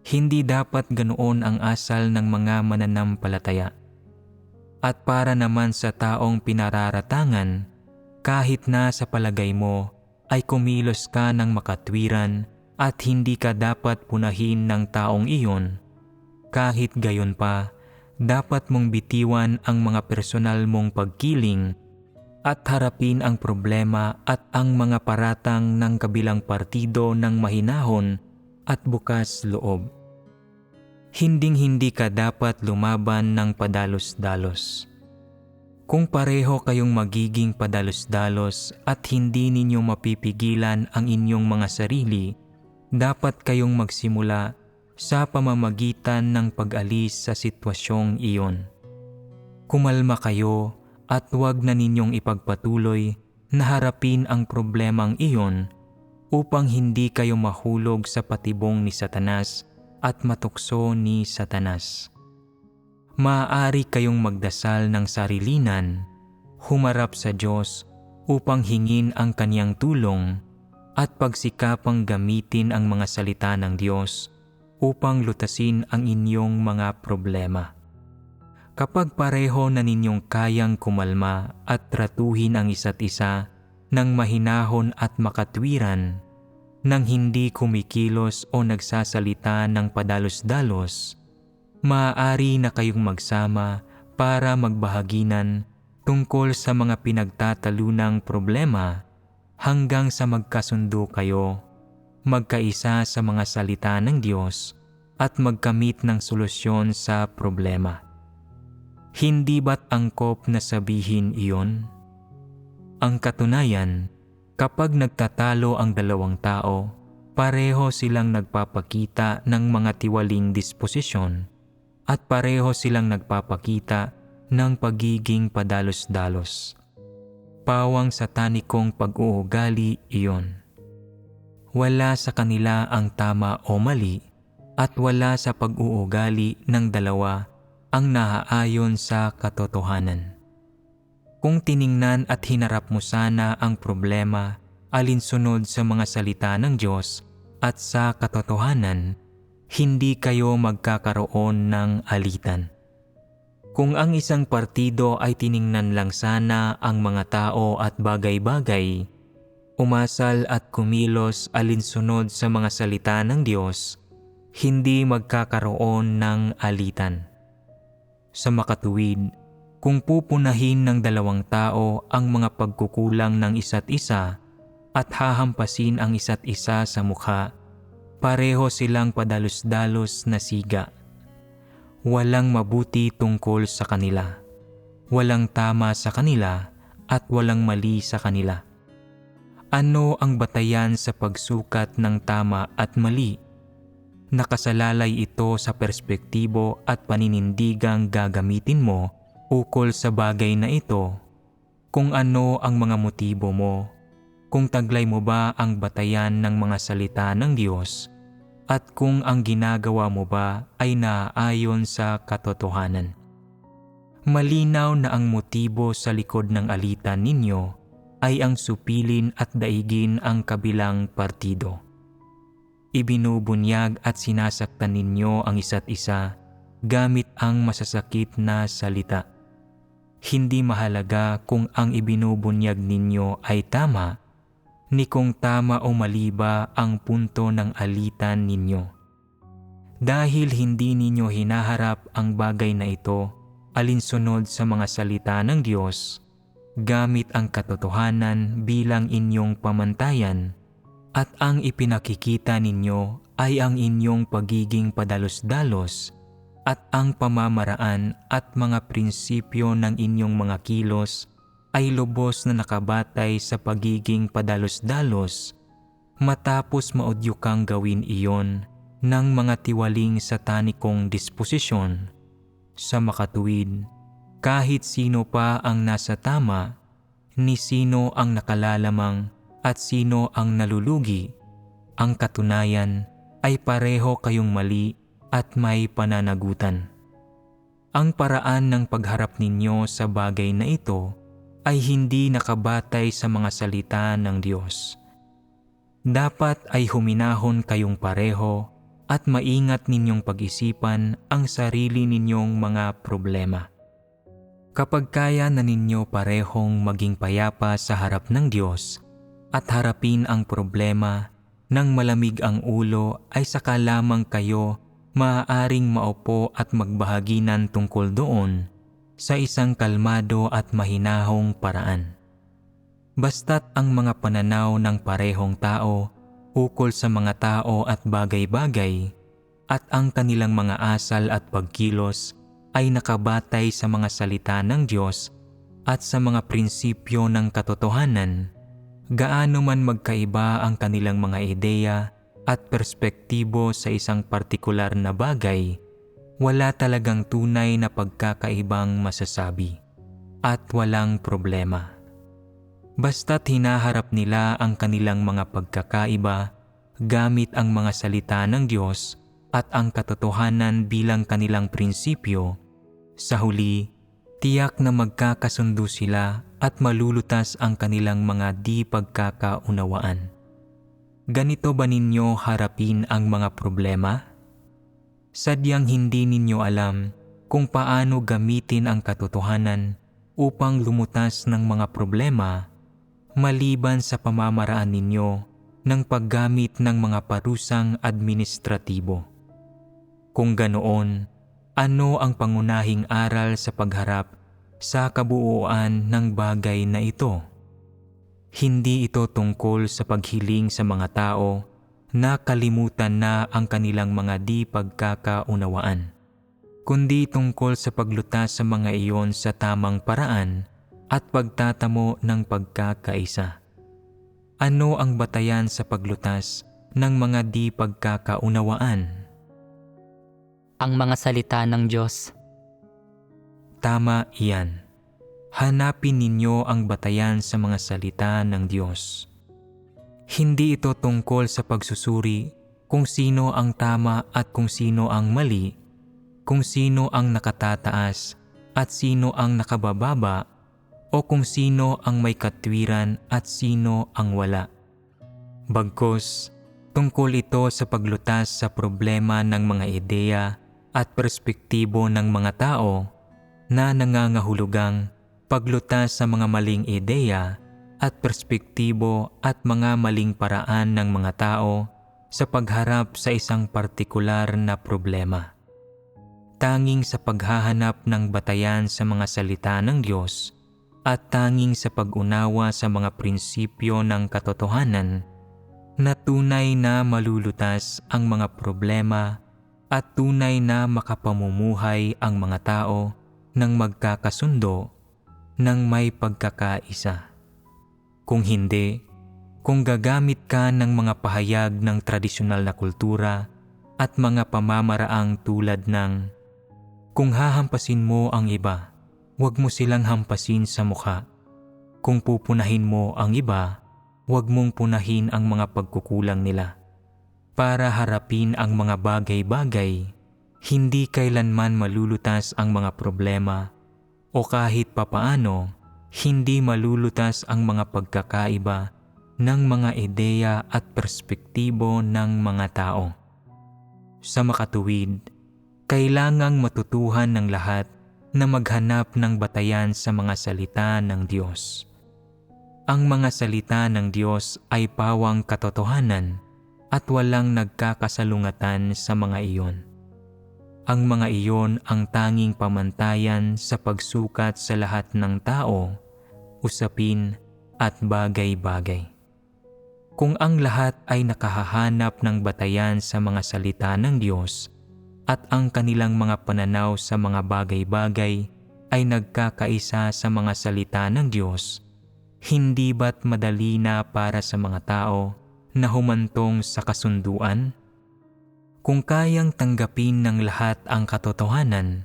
Hindi dapat ganoon ang asal ng mga mananampalataya. At para naman sa taong pinararatangan, kahit na sa palagay mo ay kumilos ka ng makatwiran at hindi ka dapat punahin ng taong iyon, kahit gayon pa, dapat mong bitiwan ang mga personal mong pagkiling at harapin ang problema at ang mga paratang ng kabilang partido ng mahinahon at bukas loob. Hinding-hindi ka dapat lumaban ng padalos-dalos. Kung pareho kayong magiging padalos-dalos at hindi ninyo mapipigilan ang inyong mga sarili, dapat kayong magsimula sa pamamagitan ng pag-alis sa sitwasyong iyon. Kumalma kayo at huwag na ninyong ipagpatuloy na harapin ang problemang iyon upang hindi kayo mahulog sa patibong ni Satanas at matukso ni Satanas. Maaari kayong magdasal ng sarilinan, humarap sa Diyos upang hingin ang Kaniyang tulong at pagsikapang gamitin ang mga salita ng Diyos upang lutasin ang inyong mga problema. Kapag pareho na ninyong kayang kumalma at tratuhin ang isa't isa ng mahinahon at makatwiran, nang hindi kumikilos o nagsasalita ng padalos-dalos, maaari na kayong magsama para magbahaginan tungkol sa mga pinagtatalunang problema hanggang sa magkasundo kayo, magkaisa sa mga salita ng Diyos at magkamit ng solusyon sa problema. Hindi ba't angkop na sabihin iyon? Ang katunayan, kapag nagtatalo ang dalawang tao, pareho silang nagpapakita ng mga tiwaling disposisyon at pareho silang nagpapakita ng pagiging padalos-dalos. Pawang satanikong pag-uugali iyon. Wala sa kanila ang tama o mali at wala sa pag-uugali ng dalawa ang naaayon sa katotohanan. Kung tiningnan at hinarap mo sana ang problema alinsunod sa mga salita ng Diyos at sa katotohanan, hindi kayo magkakaroon ng alitan. Kung ang isang partido ay tiningnan lang sana ang mga tao at bagay-bagay, umasal at kumilos alinsunod sa mga salita ng Diyos, hindi magkakaroon ng alitan. Sa makatuwid, kung pupunahin ng dalawang tao ang mga pagkukulang ng isa't isa at hahampasin ang isa't isa sa mukha, pareho silang padalos-dalos na siga. Walang mabuti tungkol sa kanila, walang tama sa kanila at walang mali sa kanila. Ano ang batayan sa pagsukat ng tama at mali? Nakasalalay ito sa perspektibo at paninindigang gagamitin mo ukol sa bagay na ito, kung ano ang mga motibo mo, kung taglay mo ba ang batayan ng mga salita ng Diyos, at kung ang ginagawa mo ba ay naaayon sa katotohanan. Malinaw na ang motibo sa likod ng alitan ninyo ay ang supilin at daigin ang kabilang partido. Ibinubunyag at sinasaktan ninyo ang isa't isa gamit ang masasakit na salita. Hindi mahalaga kung ang ibinubunyag ninyo ay tama, ni kung tama o mali ba ang punto ng alitan ninyo. Dahil hindi ninyo hinaharap ang bagay na ito alinsunod sa mga salita ng Diyos, gamit ang katotohanan bilang inyong pamantayan, at ang ipinakikita ninyo ay ang inyong pagiging padalos-dalos at ang pamamaraan at mga prinsipyo ng inyong mga kilos ay lubos na nakabatay sa pagiging padalos-dalos, matapos maudyukang gawin iyon ng mga tiwaling satanikong disposisyon. Sa makatuwid, kahit sino pa ang nasa tama, ni sino ang nakalalamang at sino ang nalulugi, ang katunayan ay pareho kayong mali at may pananagutan. Ang paraan ng pagharap ninyo sa bagay na ito ay hindi nakabatay sa mga salita ng Diyos. Dapat ay huminahon kayong pareho at maingat ninyong pag-isipan ang sarili ninyong mga problema. Kapag kaya na ninyo parehong maging payapa sa harap ng Diyos at harapin ang problema nang malamig ang ulo, ay saka lamang kayo maaaring maupo at magbahaginan tungkol doon sa isang kalmado at mahinahong paraan. Basta't ang mga pananaw ng parehong tao ukol sa mga tao at bagay-bagay at ang kanilang mga asal at pagkilos ay nakabatay sa mga salita ng Diyos at sa mga prinsipyo ng katotohanan, gaano man magkaiba ang kanilang mga ideya at perspektibo sa isang partikular na bagay, wala talagang tunay na pagkakaibang masasabi at walang problema. Basta't hinaharap nila ang kanilang mga pagkakaiba gamit ang mga salita ng Diyos at ang katotohanan bilang kanilang prinsipyo, sa huli, tiyak na magkakasundo sila at malulutas ang kanilang mga di pagkakaunawaan. Ganito ba ninyo harapin ang mga problema? Sadyang hindi ninyo alam kung paano gamitin ang katotohanan upang lumutas ng mga problema maliban sa pamamaraan ninyo ng paggamit ng mga parusang administratibo. Kung ganoon, ano ang pangunahing aral sa pagharap sa kabuuan ng bagay na ito? Hindi ito tungkol sa paghiling sa mga tao na kalimutan na ang kanilang mga di pagkakaunawaan, kundi tungkol sa paglutas sa mga iyon sa tamang paraan at pagtatamo ng pagkakaisa. Ano ang batayan sa paglutas ng mga di pagkakaunawaan? Ang mga salita ng Diyos. Tama iyan. Hanapin ninyo ang batayan sa mga salita ng Diyos. Hindi ito tungkol sa pagsusuri kung sino ang tama at kung sino ang mali, kung sino ang nakatataas at sino ang nakabababa, o kung sino ang may katwiran at sino ang wala. Bagkus, tungkol ito sa paglutas sa problema ng mga ideya at perspektibo ng mga tao na nangangahulugang paglutas sa mga maling ideya at perspektibo at mga maling paraan ng mga tao sa pagharap sa isang partikular na problema. Tanging sa paghahanap ng batayan sa mga salita ng Diyos at tanging sa pag-unawa sa mga prinsipyo ng katotohanan na tunay na malulutas ang mga problema at tunay na makapamumuhay ang mga tao ng magkakasundo ng may pagkakaisa. Kung hindi, kung gagamit ka ng mga pahayag ng tradisyonal na kultura at mga pamamaraang tulad ng kung hahampasin mo ang iba, huwag mo silang hampasin sa mukha. Kung pupunahin mo ang iba, huwag mong punahin ang mga pagkukulang nila. Para harapin ang mga bagay-bagay, hindi kailanman malulutas ang mga problema o kahit papaano, hindi malulutas ang mga pagkakaiba ng mga ideya at perspektibo ng mga tao. Sa makatuwid, kailangang matutuhan ng lahat na maghanap ng batayan sa mga salita ng Diyos. Ang mga salita ng Diyos ay pawang katotohanan at walang nagkakasalungatan sa mga iyon. Ang mga iyon ang tanging pamantayan sa pagsukat sa lahat ng tao, usapin at bagay-bagay. Kung ang lahat ay nakahahanap ng batayan sa mga salita ng Diyos at ang kanilang mga pananaw sa mga bagay-bagay ay nagkakaisa sa mga salita ng Diyos, hindi ba't madali na para sa mga tao na humantong sa kasunduan? Kung kayang tanggapin ng lahat ang katotohanan,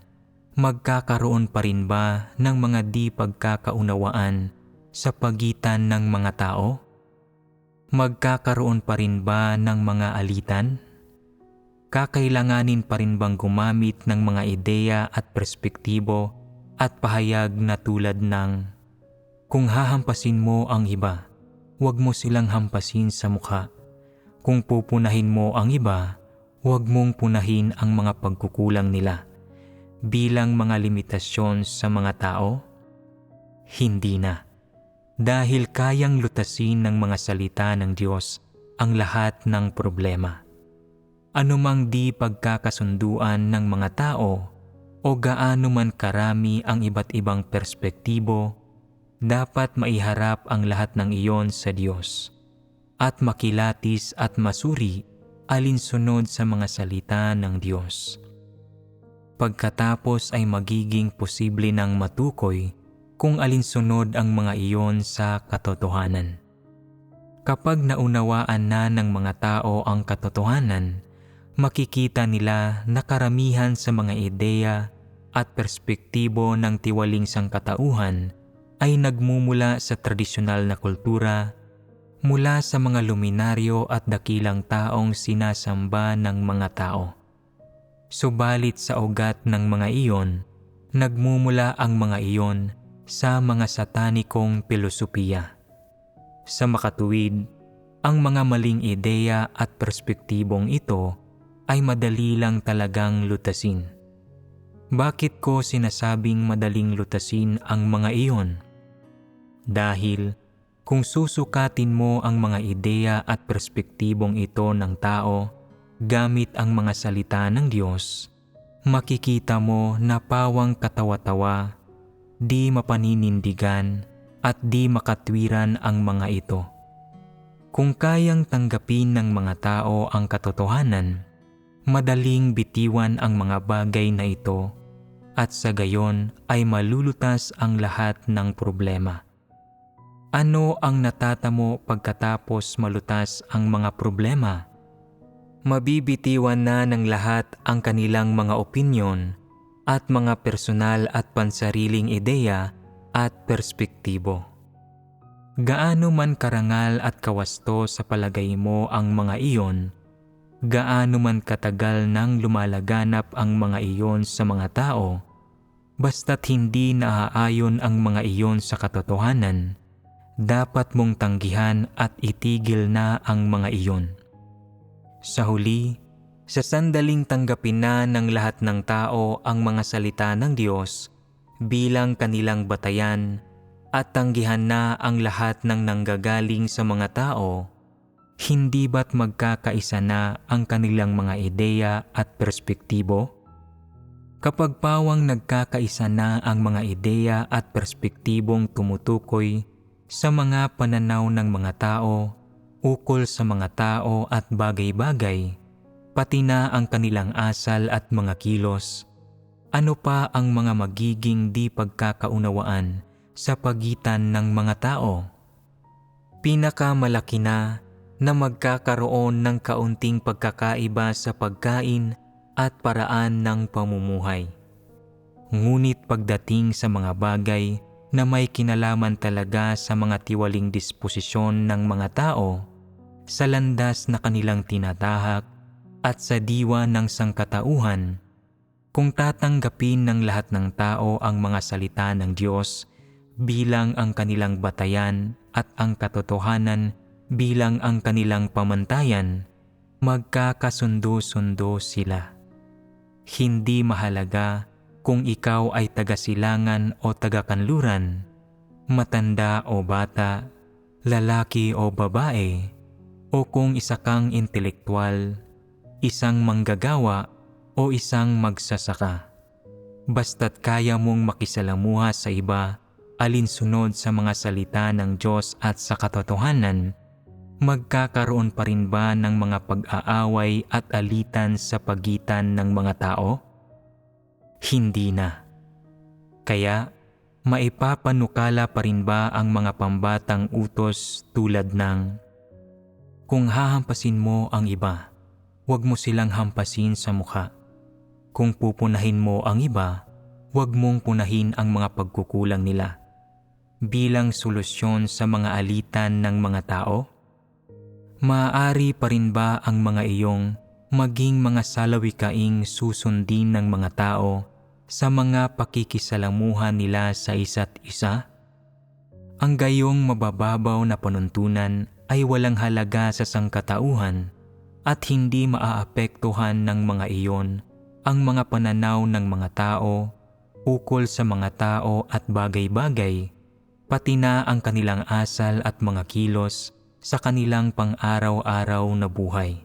magkakaroon pa rin ba ng mga di pagkakaunawaan sa pagitan ng mga tao? Magkakaroon pa rin ba ng mga alitan? Kakailanganin pa rin bang gumamit ng mga ideya at perspektibo at pahayag na tulad ng kung hahampasin mo ang iba, huwag mo silang hampasin sa mukha. Kung pupunahin mo ang iba, huwag mong punahin ang mga pagkukulang nila. Bilang mga limitasyon sa mga tao? Hindi na. Dahil kayang lutasin ng mga salita ng Diyos ang lahat ng problema. Anumang di pagkakasunduan ng mga tao o gaano man karami ang iba't ibang perspektibo, dapat maiharap ang lahat ng iyon sa Diyos at makilatis at masuri alinsunod sa mga salita ng Diyos. Pagkatapos ay magiging posible ng matukoy kung alinsunod ang mga iyon sa katotohanan. Kapag naunawaan na ng mga tao ang katotohanan, makikita nila na karamihan sa mga ideya at perspektibo ng tiwaling sangkatauhan ay nagmumula sa tradisyonal na kultura mula sa mga luminaryo at dakilang taong sinasamba ng mga tao. Subalit sa ugat ng mga iyon, nagmumula ang mga iyon sa mga satanikong pilosopiya. Sa makatuwid, ang mga maling ideya at perspektibong ito ay madali lang talagang lutasin. Bakit ko sinasabing madaling lutasin ang mga iyon? Dahil kung susukatin mo ang mga ideya at perspektibong ito ng tao gamit ang mga salita ng Diyos, makikita mo na pawang katawa-tawa, di mapaninindigan at di makatwiran ang mga ito. Kung kayang tanggapin ng mga tao ang katotohanan, madaling bitiwan ang mga bagay na ito at sa gayon ay malulutas ang lahat ng problema. Ano ang natatamo pagkatapos malutas ang mga problema? Mabibitiwan na ng lahat ang kanilang mga opinyon at mga personal at pansariling ideya at perspektibo. Gaano man karangal at kawasto sa palagay mo ang mga iyon, gaano man katagal nang lumalaganap ang mga iyon sa mga tao, basta't hindi naaayon ang mga iyon sa katotohanan, dapat mong tanggihan at itigil na ang mga iyon. Sa huli, sa sandaling tanggapin na ng lahat ng tao ang mga salita ng Diyos bilang kanilang batayan at tanggihan na ang lahat ng nanggagaling sa mga tao, hindi ba't magkakaisa na ang kanilang mga ideya at perspektibo? Kapag pawang nagkakaisa na ang mga ideya at perspektibong tumutukoy sa mga pananaw ng mga tao, ukol sa mga tao at bagay-bagay, pati na ang kanilang asal at mga kilos, ano pa ang mga magiging di pagkakaunawaan sa pagitan ng mga tao? Pinakamalaki na magkakaroon ng kaunting pagkakaiba sa pagkain at paraan ng pamumuhay. Ngunit pagdating sa mga bagay na may kinalaman talaga sa mga tiwaling disposisyon ng mga tao, sa landas na kanilang tinatahak at sa diwa ng sangkatauhan, kung tatanggapin ng lahat ng tao ang mga salita ng Diyos bilang ang kanilang batayan at ang katotohanan bilang ang kanilang pamantayan, magkakasundo-sundo sila. Hindi mahalaga kung ikaw ay taga-silangan o taga-kanluran, matanda o bata, lalaki o babae, o kung isa kang intelektual, isang manggagawa o isang magsasaka. Basta't kaya mong makisalamuha sa iba alinsunod sa mga salita ng Diyos at sa katotohanan, magkakaroon pa rin ba ng mga pag-aaway at alitan sa pagitan ng mga tao? Hindi na. Kaya, maipapanukala pa rin ba ang mga pambatang utos tulad ng, kung hahampasin mo ang iba, huwag mo silang hampasin sa mukha. Kung pupunahin mo ang iba, huwag mong punahin ang mga pagkukulang nila. Bilang solusyon sa mga alitan ng mga tao? Maaari pa rin ba ang mga iyong maging mga salawikaing susundin ng mga tao sa mga pakikisalamuhan nila sa isa't isa? Ang gayong mabababaw na panuntunan ay walang halaga sa sangkatauhan at hindi maaapektuhan ng mga iyon ang mga pananaw ng mga tao ukol sa mga tao at bagay-bagay, pati na ang kanilang asal at mga kilos sa kanilang pang-araw-araw na buhay.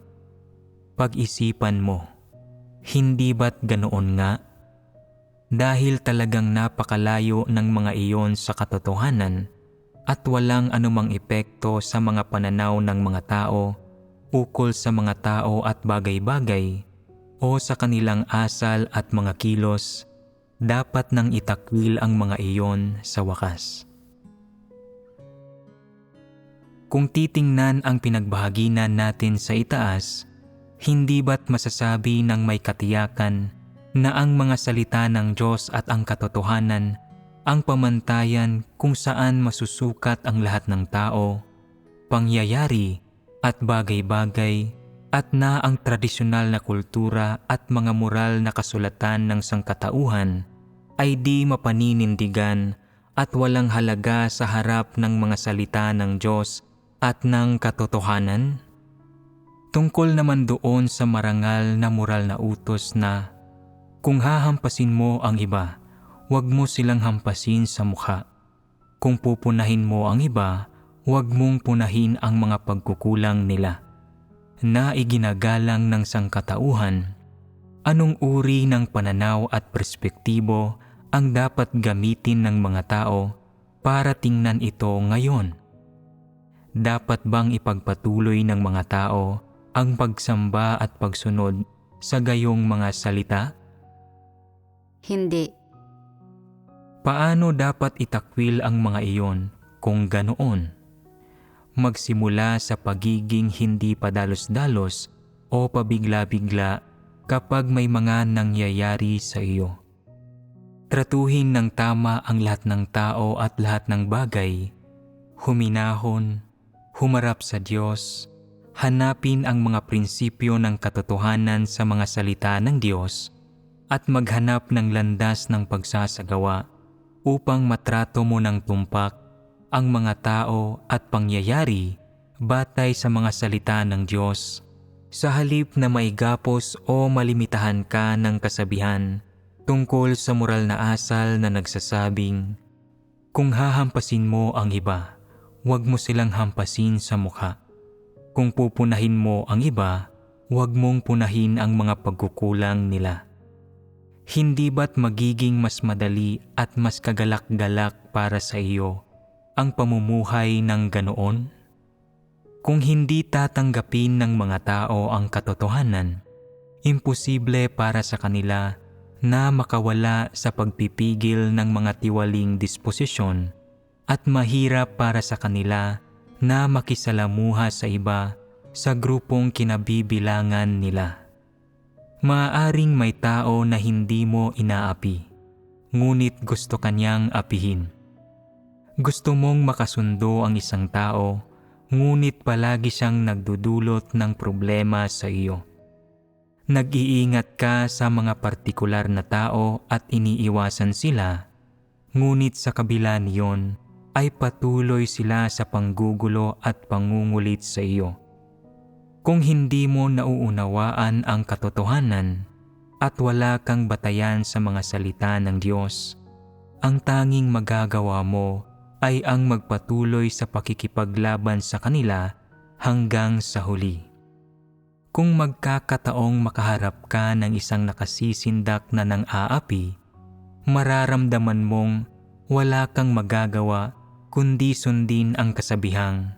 Pag-isipan mo, hindi ba't ganoon nga? Dahil talagang napakalayo ng mga iyon sa katotohanan at walang anumang epekto sa mga pananaw ng mga tao ukol sa mga tao at bagay-bagay o sa kanilang asal at mga kilos, dapat nang itakwil ang mga iyon sa wakas. Kung titingnan ang pinagbahaginan natin sa itaas, hindi ba't masasabi ng may katiyakan na ang mga salita ng Diyos at ang katotohanan ang pamantayan kung saan masusukat ang lahat ng tao, pangyayari at bagay-bagay, at na ang tradisyonal na kultura at mga moral na kasulatan ng sangkatauhan ay di mapaninindigan at walang halaga sa harap ng mga salita ng Diyos at ng katotohanan? Tungkol naman doon sa marangal na moral na utos na, kung hahampasin mo ang iba, huwag mo silang hampasin sa mukha. Kung pupunahin mo ang iba, huwag mong punahin ang mga pagkukulang nila. Na iginagalang ng sangkatauhan, anong uri ng pananaw at perspektibo ang dapat gamitin ng mga tao para tingnan ito ngayon? Dapat bang ipagpatuloy ng mga tao ang pagsamba at pagsunod sa gayong mga salita? Hindi. Paano dapat itakwil ang mga iyon kung ganoon? Magsimula sa pagiging hindi padalos-dalos o pabigla-bigla kapag may mga nangyayari sa iyo. Tratuhin ng tama ang lahat ng tao at lahat ng bagay. Huminahon, humarap sa Diyos, hanapin ang mga prinsipyo ng katotohanan sa mga salita ng Diyos, at maghanap ng landas ng pagsasagawa upang matrato mo ng tumpak ang mga tao at pangyayari batay sa mga salita ng Diyos, sa halip na maigapos o malimitahan ka ng kasabihan tungkol sa moral na asal na nagsasabing, kung hahampasin mo ang iba, huwag mo silang hampasin sa mukha. Kung pupunahin mo ang iba, huwag mong punahin ang mga pagkukulang nila. Hindi ba't magiging mas madali at mas kagalak-galak para sa iyo ang pamumuhay ng ganoon? Kung hindi tatanggapin ng mga tao ang katotohanan, imposible para sa kanila na makawala sa pagpipigil ng mga tiwaling disposisyon at mahirap para sa kanila na makisalamuha sa iba sa grupong kinabibilangan nila. Maaaring may tao na hindi mo inaapi, ngunit gusto kanyang apihin. Gusto mong makasundo ang isang tao, ngunit palagi siyang nagdudulot ng problema sa iyo. Nag-iingat ka sa mga partikular na tao at iniiwasan sila, ngunit sa kabila niyon ay patuloy sila sa panggugulo at pangungulit sa iyo. Kung hindi mo nauunawaan ang katotohanan at wala kang batayan sa mga salita ng Diyos, ang tanging magagawa mo ay ang magpatuloy sa pakikipaglaban sa kanila hanggang sa huli. Kung magkakataong makaharap ka ng isang nakasisindak na nang-aapi, mararamdaman mong wala kang magagawa kundi sundin ang kasabihang,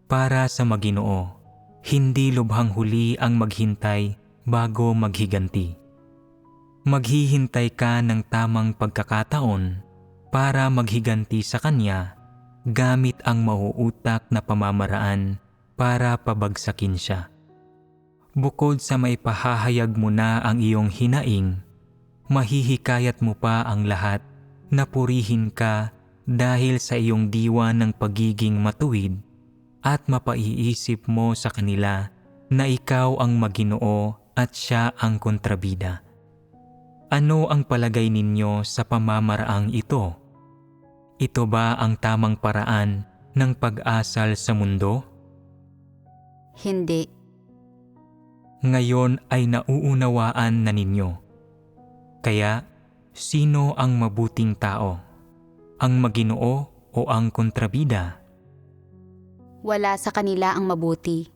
para sa Maginoo, hindi lubhang huli ang maghintay bago maghiganti. Maghihintay ka ng tamang pagkakataon para maghiganti sa Kanya gamit ang mauutak na pamamaraan para pabagsakin siya. Bukod sa maipahahayag mo na ang iyong hinaing, mahihikayat mo pa ang lahat na purihin ka dahil sa iyong diwa ng pagiging matuwid at mapaiisip mo sa kanila na ikaw ang Maginoo at siya ang kontrabida. Ano ang palagay ninyo sa pamamaraang ito? Ito ba ang tamang paraan ng pag-asal sa mundo? Hindi. Ngayon ay nauunawaan na ninyo. Kaya, sino ang mabuting tao? Ang Maginoo o ang kontrabida? Wala sa kanila ang mabuti.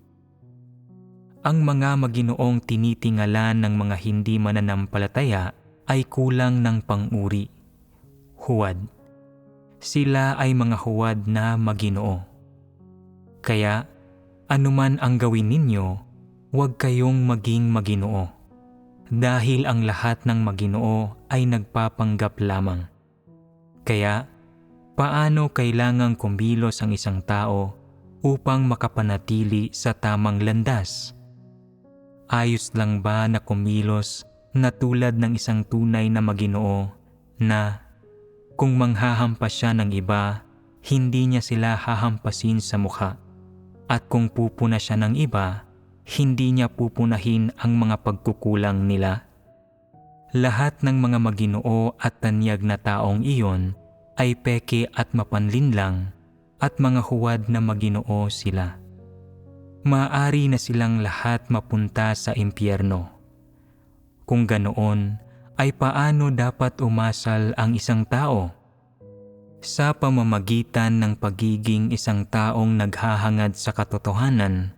Ang mga maginoong tinitingalan ng mga hindi mananampalataya ay kulang ng pang-uri. Huwad. Sila ay mga huwad na Maginoo. Kaya, anuman ang gawin ninyo, huwag kayong maging Maginoo. Dahil ang lahat ng Maginoo ay nagpapanggap lamang. Kaya, paano kailangang kumilos ang isang tao upang makapanatili sa tamang landas? Ayos lang ba na kumilos na tulad ng isang tunay na Maginoo na kung manghahampas siya ng iba, hindi niya sila hahampasin sa mukha, at kung pupuna siya ng iba, hindi niya pupunahin ang mga pagkukulang nila? Lahat ng mga Maginoo at tanyag na taong iyon ay peke at mapanlinlang at mga huwad na Maginoo sila. Maaari na silang lahat mapunta sa impyerno. Kung ganoon, ay paano dapat umasal ang isang tao? Sa pamamagitan ng pagiging isang taong naghahangad sa katotohanan,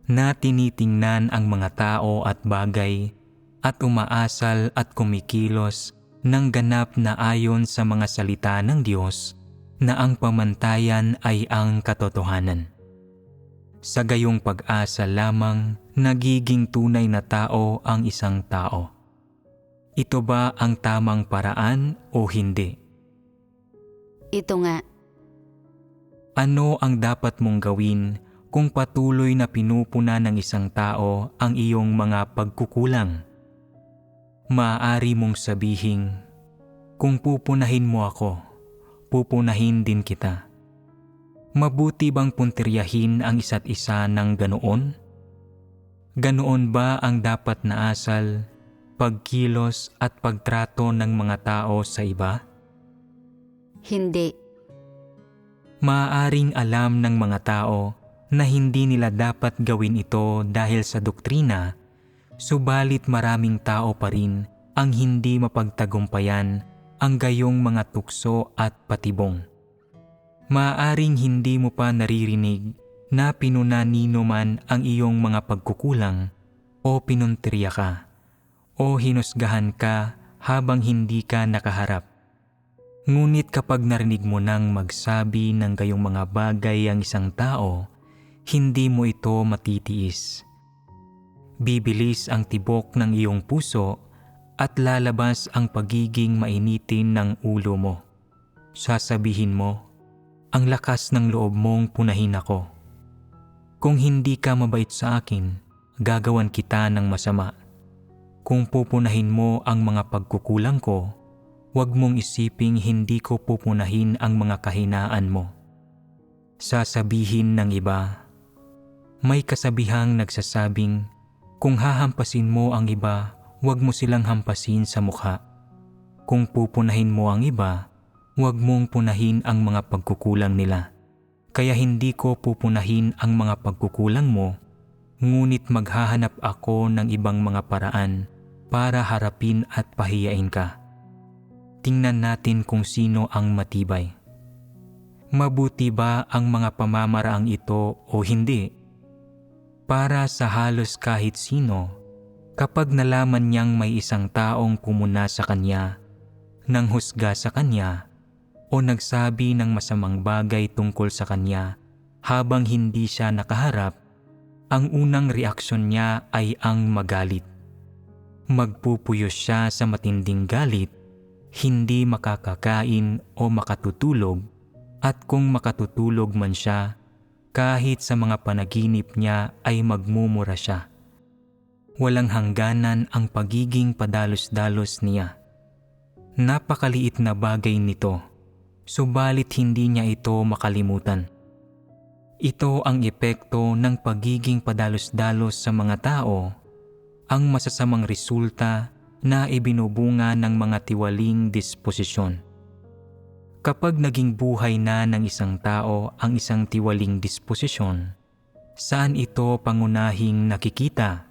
na tinitingnan ang mga tao at bagay at umaasal at kumikilos ng ganap na ayon sa mga salita ng Diyos na ang pamantayan ay ang katotohanan. Sa gayong pag-asa lamang nagiging tunay na tao ang isang tao. Ito ba ang tamang paraan o hindi? Ito nga. Ano ang dapat mong gawin kung patuloy na pinupuna ng isang tao ang iyong mga pagkukulang? Maaari mong sabihin, kung pupunahin mo ako, pupunahin din kita. Mabuti bang puntiryahin ang isa't isa ng ganoon? Ganoon ba ang dapat na asal, pagkilos at pagtrato ng mga tao sa iba? Hindi. Maaaring alam ng mga tao na hindi nila dapat gawin ito dahil sa doktrina, subalit maraming tao pa rin ang hindi mapagtagumpayan ang gayong mga tukso at patibong. Maaaring hindi mo pa naririnig na pinunanino man ang iyong mga pagkukulang o pinuntirya ka o hinusgahan ka habang hindi ka nakaharap. Ngunit kapag narinig mo nang magsabi ng gayong mga bagay ang isang tao, hindi mo ito matitiis. Bibilis ang tibok ng iyong puso at lalabas ang pagiging mainitin ng ulo mo. Sasabihin mo, ang lakas ng loob mong punahin ako. Kung hindi ka mabait sa akin, gagawan kita ng masama. Kung pupunahin mo ang mga pagkukulang ko, huwag mong isiping hindi ko pupunahin ang mga kahinaan mo. Sasabihin ng iba, may kasabihang nagsasabing, kung hahampasin mo ang iba, huwag mo silang hampasin sa mukha. Kung pupunahin mo ang iba, huwag mong punahin ang mga pagkukulang nila. Kaya hindi ko pupunahin ang mga pagkukulang mo, ngunit maghahanap ako ng ibang mga paraan para harapin at pahiyain ka. Tingnan natin kung sino ang matibay. Mabuti ba ang mga pamamaraang ito o hindi? Para sa halos kahit sino, kapag nalaman niyang may isang taong pumuna sa kanya, nanghusga sa kanya, o nagsabi ng masamang bagay tungkol sa kanya habang hindi siya nakaharap, ang unang reaksyon niya ay ang magalit. Magpupuyos siya sa matinding galit, hindi makakakain o makatutulog, at kung makatutulog man siya, kahit sa mga panaginip niya ay magmumura siya. Walang hangganan ang pagiging padalos-dalos niya. Napakaliit na bagay nito, subalit hindi niya ito makalimutan. Ito ang epekto ng pagiging padalos-dalos sa mga tao, ang masasamang resulta na ibinubunga ng mga tiwaling disposisyon. Kapag naging buhay na ng isang tao ang isang tiwaling disposisyon, saan ito pangunahing nakikita?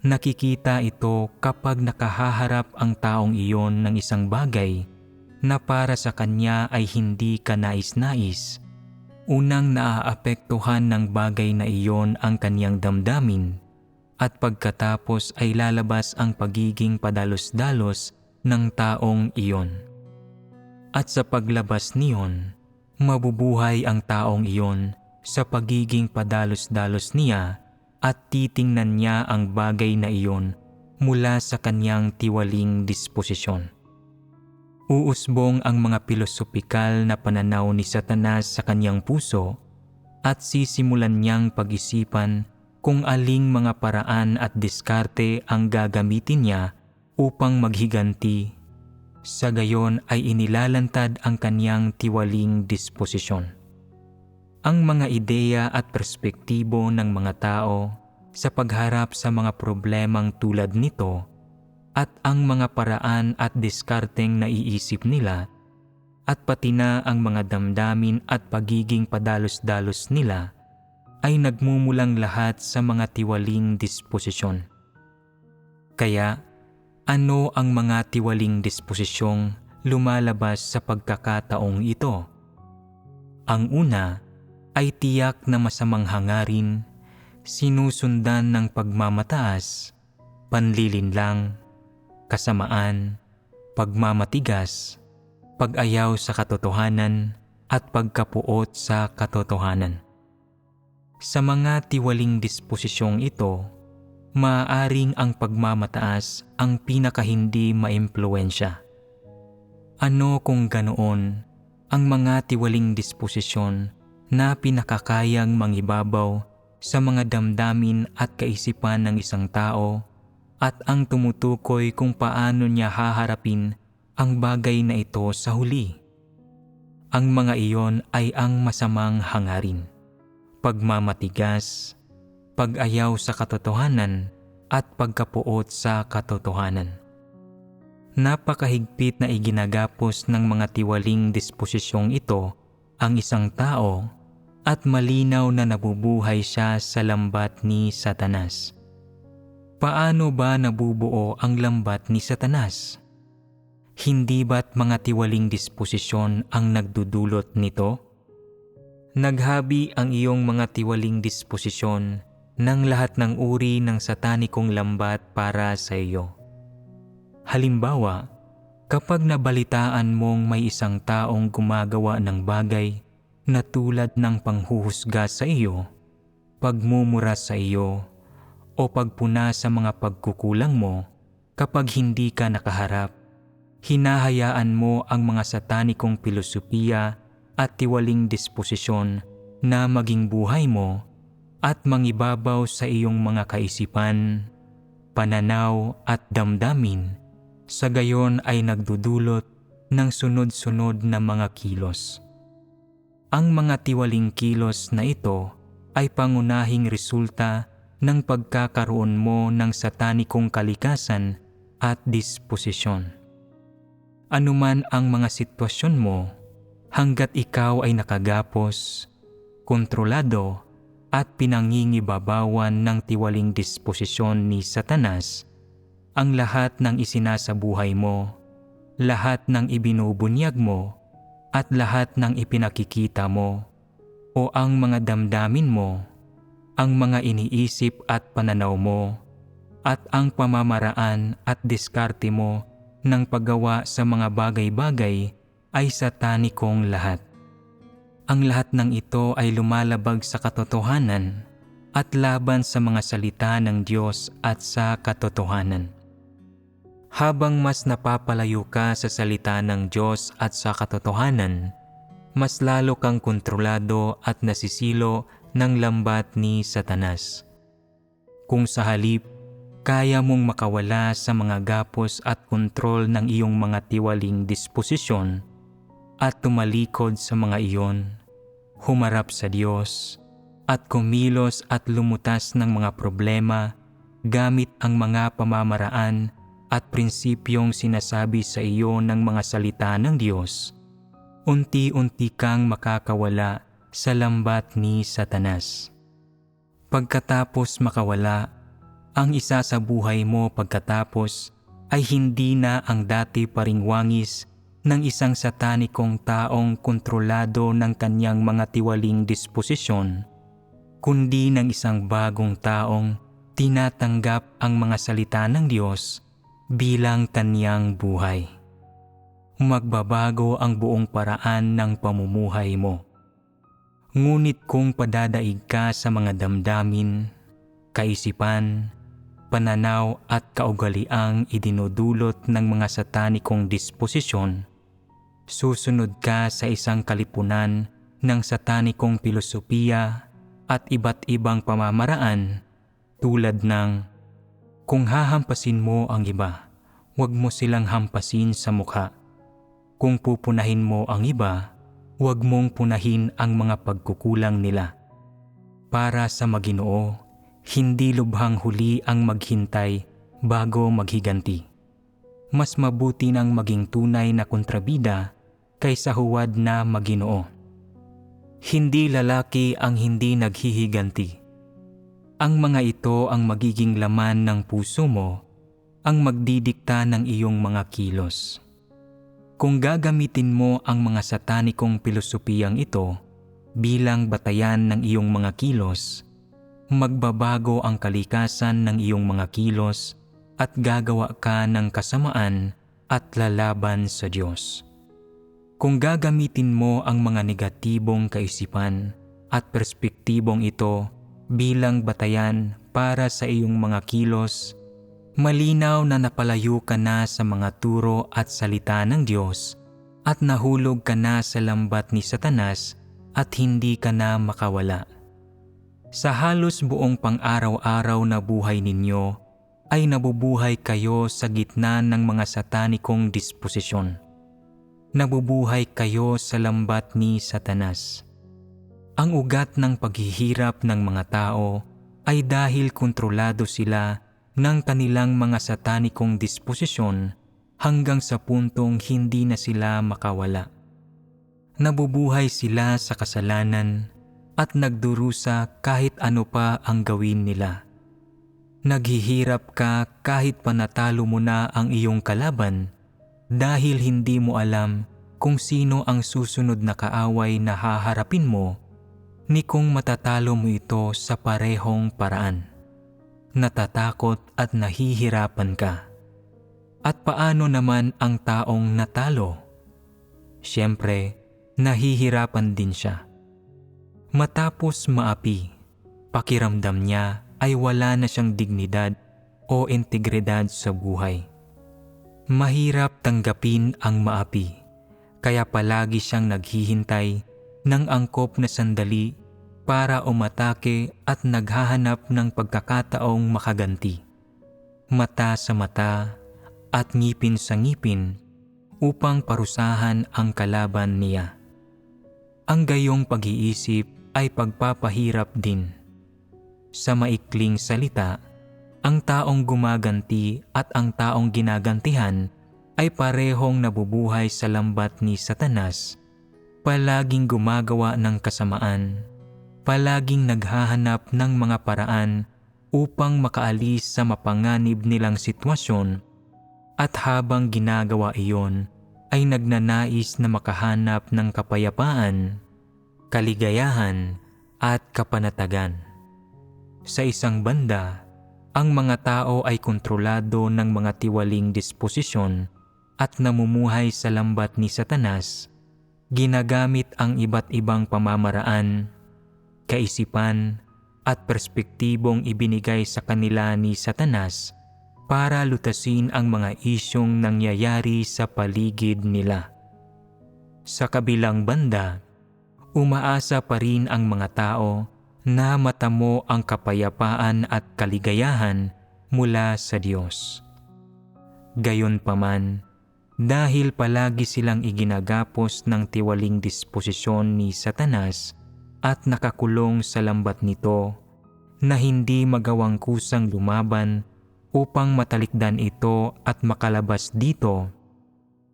Nakikita ito kapag nakahaharap ang taong iyon ng isang bagay na para sa kanya ay hindi kanais-nais. Unang naaapektuhan ng bagay na iyon ang kanyang damdamin at pagkatapos ay lalabas ang pagiging padalos-dalos ng taong iyon. At sa paglabas niyon, mabubuhay ang taong iyon sa pagiging padalos-dalos niya at titingnan niya ang bagay na iyon mula sa kanyang tiwaling disposisyon. Uusbong ang mga pilosopikal na pananaw ni Satanas sa kanyang puso at sisimulan niyang pag-isipan kung aling mga paraan at diskarte ang gagamitin niya upang maghiganti. Sa gayon ay inilalantad ang kanyang tiwaling disposisyon. Ang mga ideya at perspektibo ng mga tao sa pagharap sa mga problemang tulad nito at ang mga paraan at diskarteng naiisip nila at pati na ang mga damdamin at pagiging padalos-dalos nila ay nagmumulang lahat sa mga tiwaling disposisyon. Kaya, ano ang mga tiwaling disposisyong lumalabas sa pagkakataong ito? Ang una ay tiyak na masamang hangarin, sinusundan ng pagmamataas, panlilinlang, kasamaan, pagmamatigas, pag-ayaw sa katotohanan at pagkapuot sa katotohanan. Sa mga tiwaling disposisyong ito, maaaring ang pagmamataas ang pinakahindi maimpluwensya. Ano kung ganoon ang mga tiwaling disposisyon na pinakakayang mangibabaw sa mga damdamin at kaisipan ng isang tao at ang tumutukoy kung paano niya haharapin ang bagay na ito sa huli? Ang mga iyon ay ang masamang hangarin, pagmamatigas, pag-ayaw sa katotohanan at pagkapuot sa katotohanan. Napakahigpit na iginagapos ng mga tiwaling disposisyong ito ang isang tao at malinaw na nabubuhay siya sa lambat ni Satanas. Paano ba nabubuo ang lambat ni Satanas? Hindi ba't mga tiwaling disposisyon ang nagdudulot nito? Naghabi ang iyong mga tiwaling disposisyon ng lahat ng uri ng satanikong lambat para sa iyo. Halimbawa, kapag nabalitaan mong may isang taong gumagawa ng bagay na tulad ng panghuhusga sa iyo, pagmumura sa iyo, o pagpuna sa mga pagkukulang mo, kapag hindi ka nakaharap, hinahayaan mo ang mga satanikong filosofiya at tiwaling disposisyon na maging buhay mo at mangibabaw sa iyong mga kaisipan, pananaw at damdamin, sa gayon ay nagdudulot ng sunod-sunod na mga kilos. Ang mga tiwaling kilos na ito ay pangunahing resulta ng pagkakaroon mo ng satanikong kalikasan at disposisyon. Anuman ang mga sitwasyon mo, hanggat ikaw ay nakagapos, kontrolado at pinangingibabawan ng tiwaling disposisyon ni Satanas, ang lahat ng isinasabuhay mo, lahat ng ibinubunyag mo, at lahat ng ipinakikita mo, o ang mga damdamin mo, ang mga iniisip at pananaw mo, at ang pamamaraan at diskarte mo ng paggawa sa mga bagay-bagay ay satanikong lahat. Ang lahat ng ito ay lumalabag sa katotohanan at laban sa mga salita ng Diyos at sa katotohanan. Habang mas napapalayo ka sa salita ng Diyos at sa katotohanan, mas lalo kang kontrolado at nasisilo ng lambat ni Satanas. Kung sa halip, kaya mong makawala sa mga gapos at kontrol ng iyong mga tiwaling disposisyon at tumalikod sa mga iyon, humarap sa Diyos, at kumilos at lumutas ng mga problema gamit ang mga pamamaraan at prinsipyong sinasabi sa iyo ng mga salita ng Diyos, unti-unti kang makakawala sa lambat ni Satanas. Pagkatapos makawala, ang isa sa buhay mo pagkatapos ay hindi na ang dati paring wangis ng isang satanikong taong kontrolado ng kanyang mga tiwaling disposisyon, kundi ng isang bagong taong tinatanggap ang mga salita ng Diyos bilang kanyang buhay. Magbabago ang buong paraan ng pamumuhay mo. Ngunit kung padadaig ka sa mga damdamin, kaisipan, pananaw at kaugaliang idinudulot ng mga satanikong disposisyon, susunod ka sa isang kalipunan ng satanikong filosofiya at iba't ibang pamamaraan tulad ng kung hahampasin mo ang iba, huwag mo silang hampasin sa mukha. Kung pupunahin mo ang iba, huwag mong punahin ang mga pagkukulang nila. Para sa Maginoo, hindi lubhang huli ang maghintay bago maghiganti. Mas mabuti nang maging tunay na kontrabida kaysa huwad na Maginoo. Hindi lalaki ang hindi naghihiganti. Ang mga ito ang magiging laman ng puso mo, ang magdidikta ng iyong mga kilos. Kung gagamitin mo ang mga satanikong pilosopiyang ito bilang batayan ng iyong mga kilos, magbabago ang kalikasan ng iyong mga kilos at gagawa ka ng kasamaan at lalaban sa Diyos. Kung gagamitin mo ang mga negatibong kaisipan at perspektibong ito bilang batayan para sa iyong mga kilos, malinaw na napalayo ka na sa mga turo at salita ng Diyos at nahulog ka na sa lambat ni Satanas at hindi ka na makawala. Sa halos buong pang-araw-araw na buhay ninyo ay nabubuhay kayo sa gitna ng mga satanikong disposisyon. Nabubuhay kayo sa lambat ni Satanas. Ang ugat ng paghihirap ng mga tao ay dahil kontrolado sila ng kanilang mga satanikong disposisyon hanggang sa puntong hindi na sila makawala. Nabubuhay sila sa kasalanan at nagdurusa kahit ano pa ang gawin nila. Naghihirap ka kahit panatalo mo na ang iyong kalaban dahil hindi mo alam kung sino ang susunod na kaaway na haharapin mo ni kung matatalo mo ito sa parehong paraan. Natatakot at nahihirapan ka. At paano naman ang taong natalo? Siyempre, nahihirapan din siya. Matapos maapi, pakiramdam niya ay wala na siyang dignidad o integridad sa buhay. Mahirap tanggapin ang maapi, kaya palagi siyang naghihintay ng angkop na sandali para umatake at naghahanap ng pagkakataong makaganti. Mata sa mata at ngipin sa ngipin upang parusahan ang kalaban niya. Ang gayong pag-iisip ay pagpapahirap din. Sa maikling salita, ang taong gumaganti at ang taong ginagantihan ay parehong nabubuhay sa lambat ni Satanas, palaging gumagawa ng kasamaan, palaging naghahanap ng mga paraan upang makaalis sa mapanganib nilang sitwasyon, at habang ginagawa iyon ay nagnanais na makahanap ng kapayapaan, kaligayahan at kapanatagan. Sa isang banda, ang mga tao ay kontrolado ng mga tiwaling disposisyon at namumuhay sa lambat ni Satanas, ginagamit ang iba't ibang pamamaraan, kaisipan at perspektibong ibinigay sa kanila ni Satanas para lutasin ang mga isyong nangyayari sa paligid nila. Sa kabilang banda, umaasa pa rin ang mga tao na matamo ang kapayapaan at kaligayahan mula sa Diyos. Gayunpaman, dahil palagi silang iginagapos ng tiwaling disposisyon ni Satanas at nakakulong sa lambat nito na hindi magawang kusang lumaban upang matalikdan ito at makalabas dito,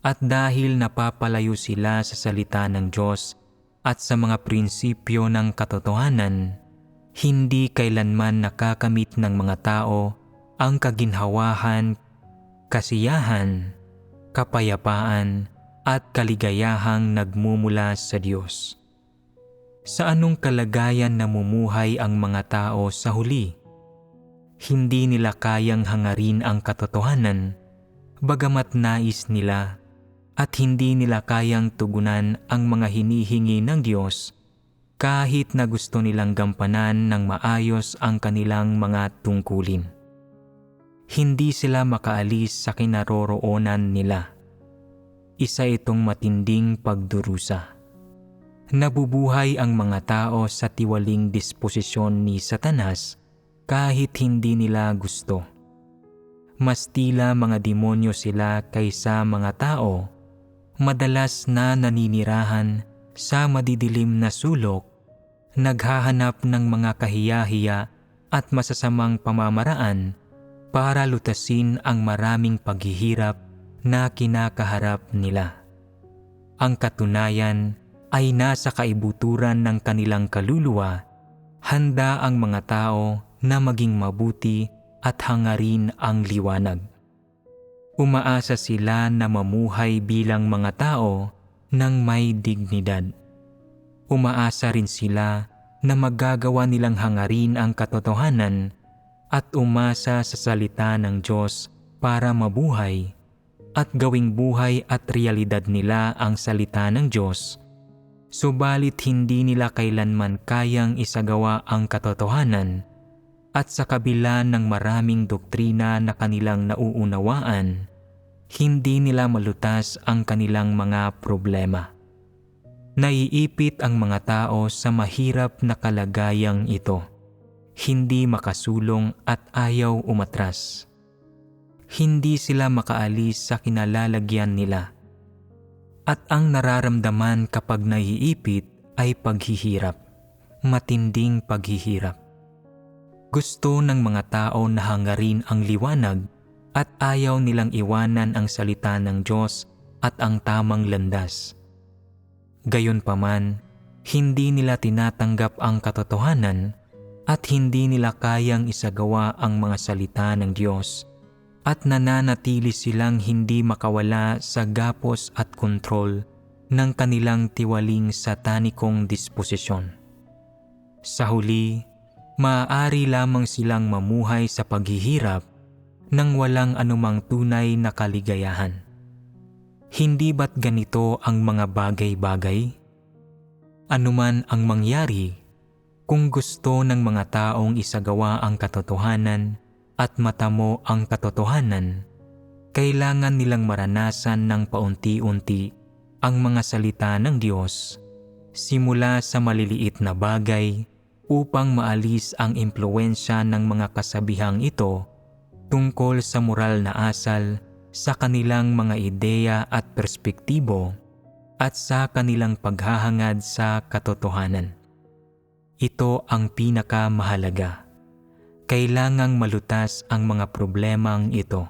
at dahil napapalayo sila sa salita ng Diyos at sa mga prinsipyo ng katotohanan, hindi kailanman nakakamit ng mga tao ang kaginhawahan, kasiyahan, kapayapaan at kaligayahang nagmumula sa Diyos. Sa anong kalagayan namumuhay ang mga tao sa huli? Hindi nila kayang hangarin ang katotohanan, bagamat nais nila, at hindi nila kayang tugunan ang mga hinihingi ng Diyos kahit na gusto nilang gampanan ng maayos ang kanilang mga tungkulin. Hindi sila makaalis sa kinaroroonan nila. Isa itong matinding pagdurusa. Nabubuhay ang mga tao sa tiwaling disposisyon ni Satanas kahit hindi nila gusto. Mas tila mga demonyo sila kaysa mga tao, madalas na naninirahan sa madidilim na sulok, naghahanap ng mga kahiyahiya at masasamang pamamaraan para lutasin ang maraming paghihirap na kinakaharap nila. Ang katunayan ay nasa kaibuturan ng kanilang kaluluwa, handa ang mga tao na maging mabuti at hangarin ang liwanag. Umaasa sila na mamuhay bilang mga tao ng may dignidad. Umaasa rin sila na magagawa nilang hangarin ang katotohanan at umasa sa salita ng Diyos para mabuhay at gawing buhay at realidad nila ang salita ng Diyos. Subalit hindi nila kailanman kayang isagawa ang katotohanan, at sa kabila ng maraming doktrina na kanilang nauunawaan, hindi nila malutas ang kanilang mga problema. Naiipit ang mga tao sa mahirap na kalagayang ito, hindi makasulong at ayaw umatras. Hindi sila makaalis sa kinalalagyan nila. At ang nararamdaman kapag naiipit ay paghihirap, matinding paghihirap. Gusto ng mga tao na hangarin ang liwanag at ayaw nilang iwanan ang salita ng Diyos at ang tamang landas. Gayunpaman, hindi nila tinatanggap ang katotohanan at hindi nila kayang isagawa ang mga salita ng Diyos at nananatili silang hindi makawala sa gapos at kontrol ng kanilang tiwaling satanikong disposisyon. Sa huli, maaari lamang silang mamuhay sa paghihirap nang walang anumang tunay na kaligayahan. Hindi ba't ganito ang mga bagay-bagay? Anuman ang mangyari, kung gusto ng mga taong isagawa ang katotohanan at matamo ang katotohanan, kailangan nilang maranasan ng paunti-unti ang mga salita ng Diyos simula sa maliliit na bagay upang maalis ang impluwensya ng mga kasabihang ito tungkol sa moral na asal sa kanilang mga ideya at perspektibo at sa kanilang paghahangad sa katotohanan. Ito ang pinakamahalaga. Kailangang malutas ang mga problemang ito.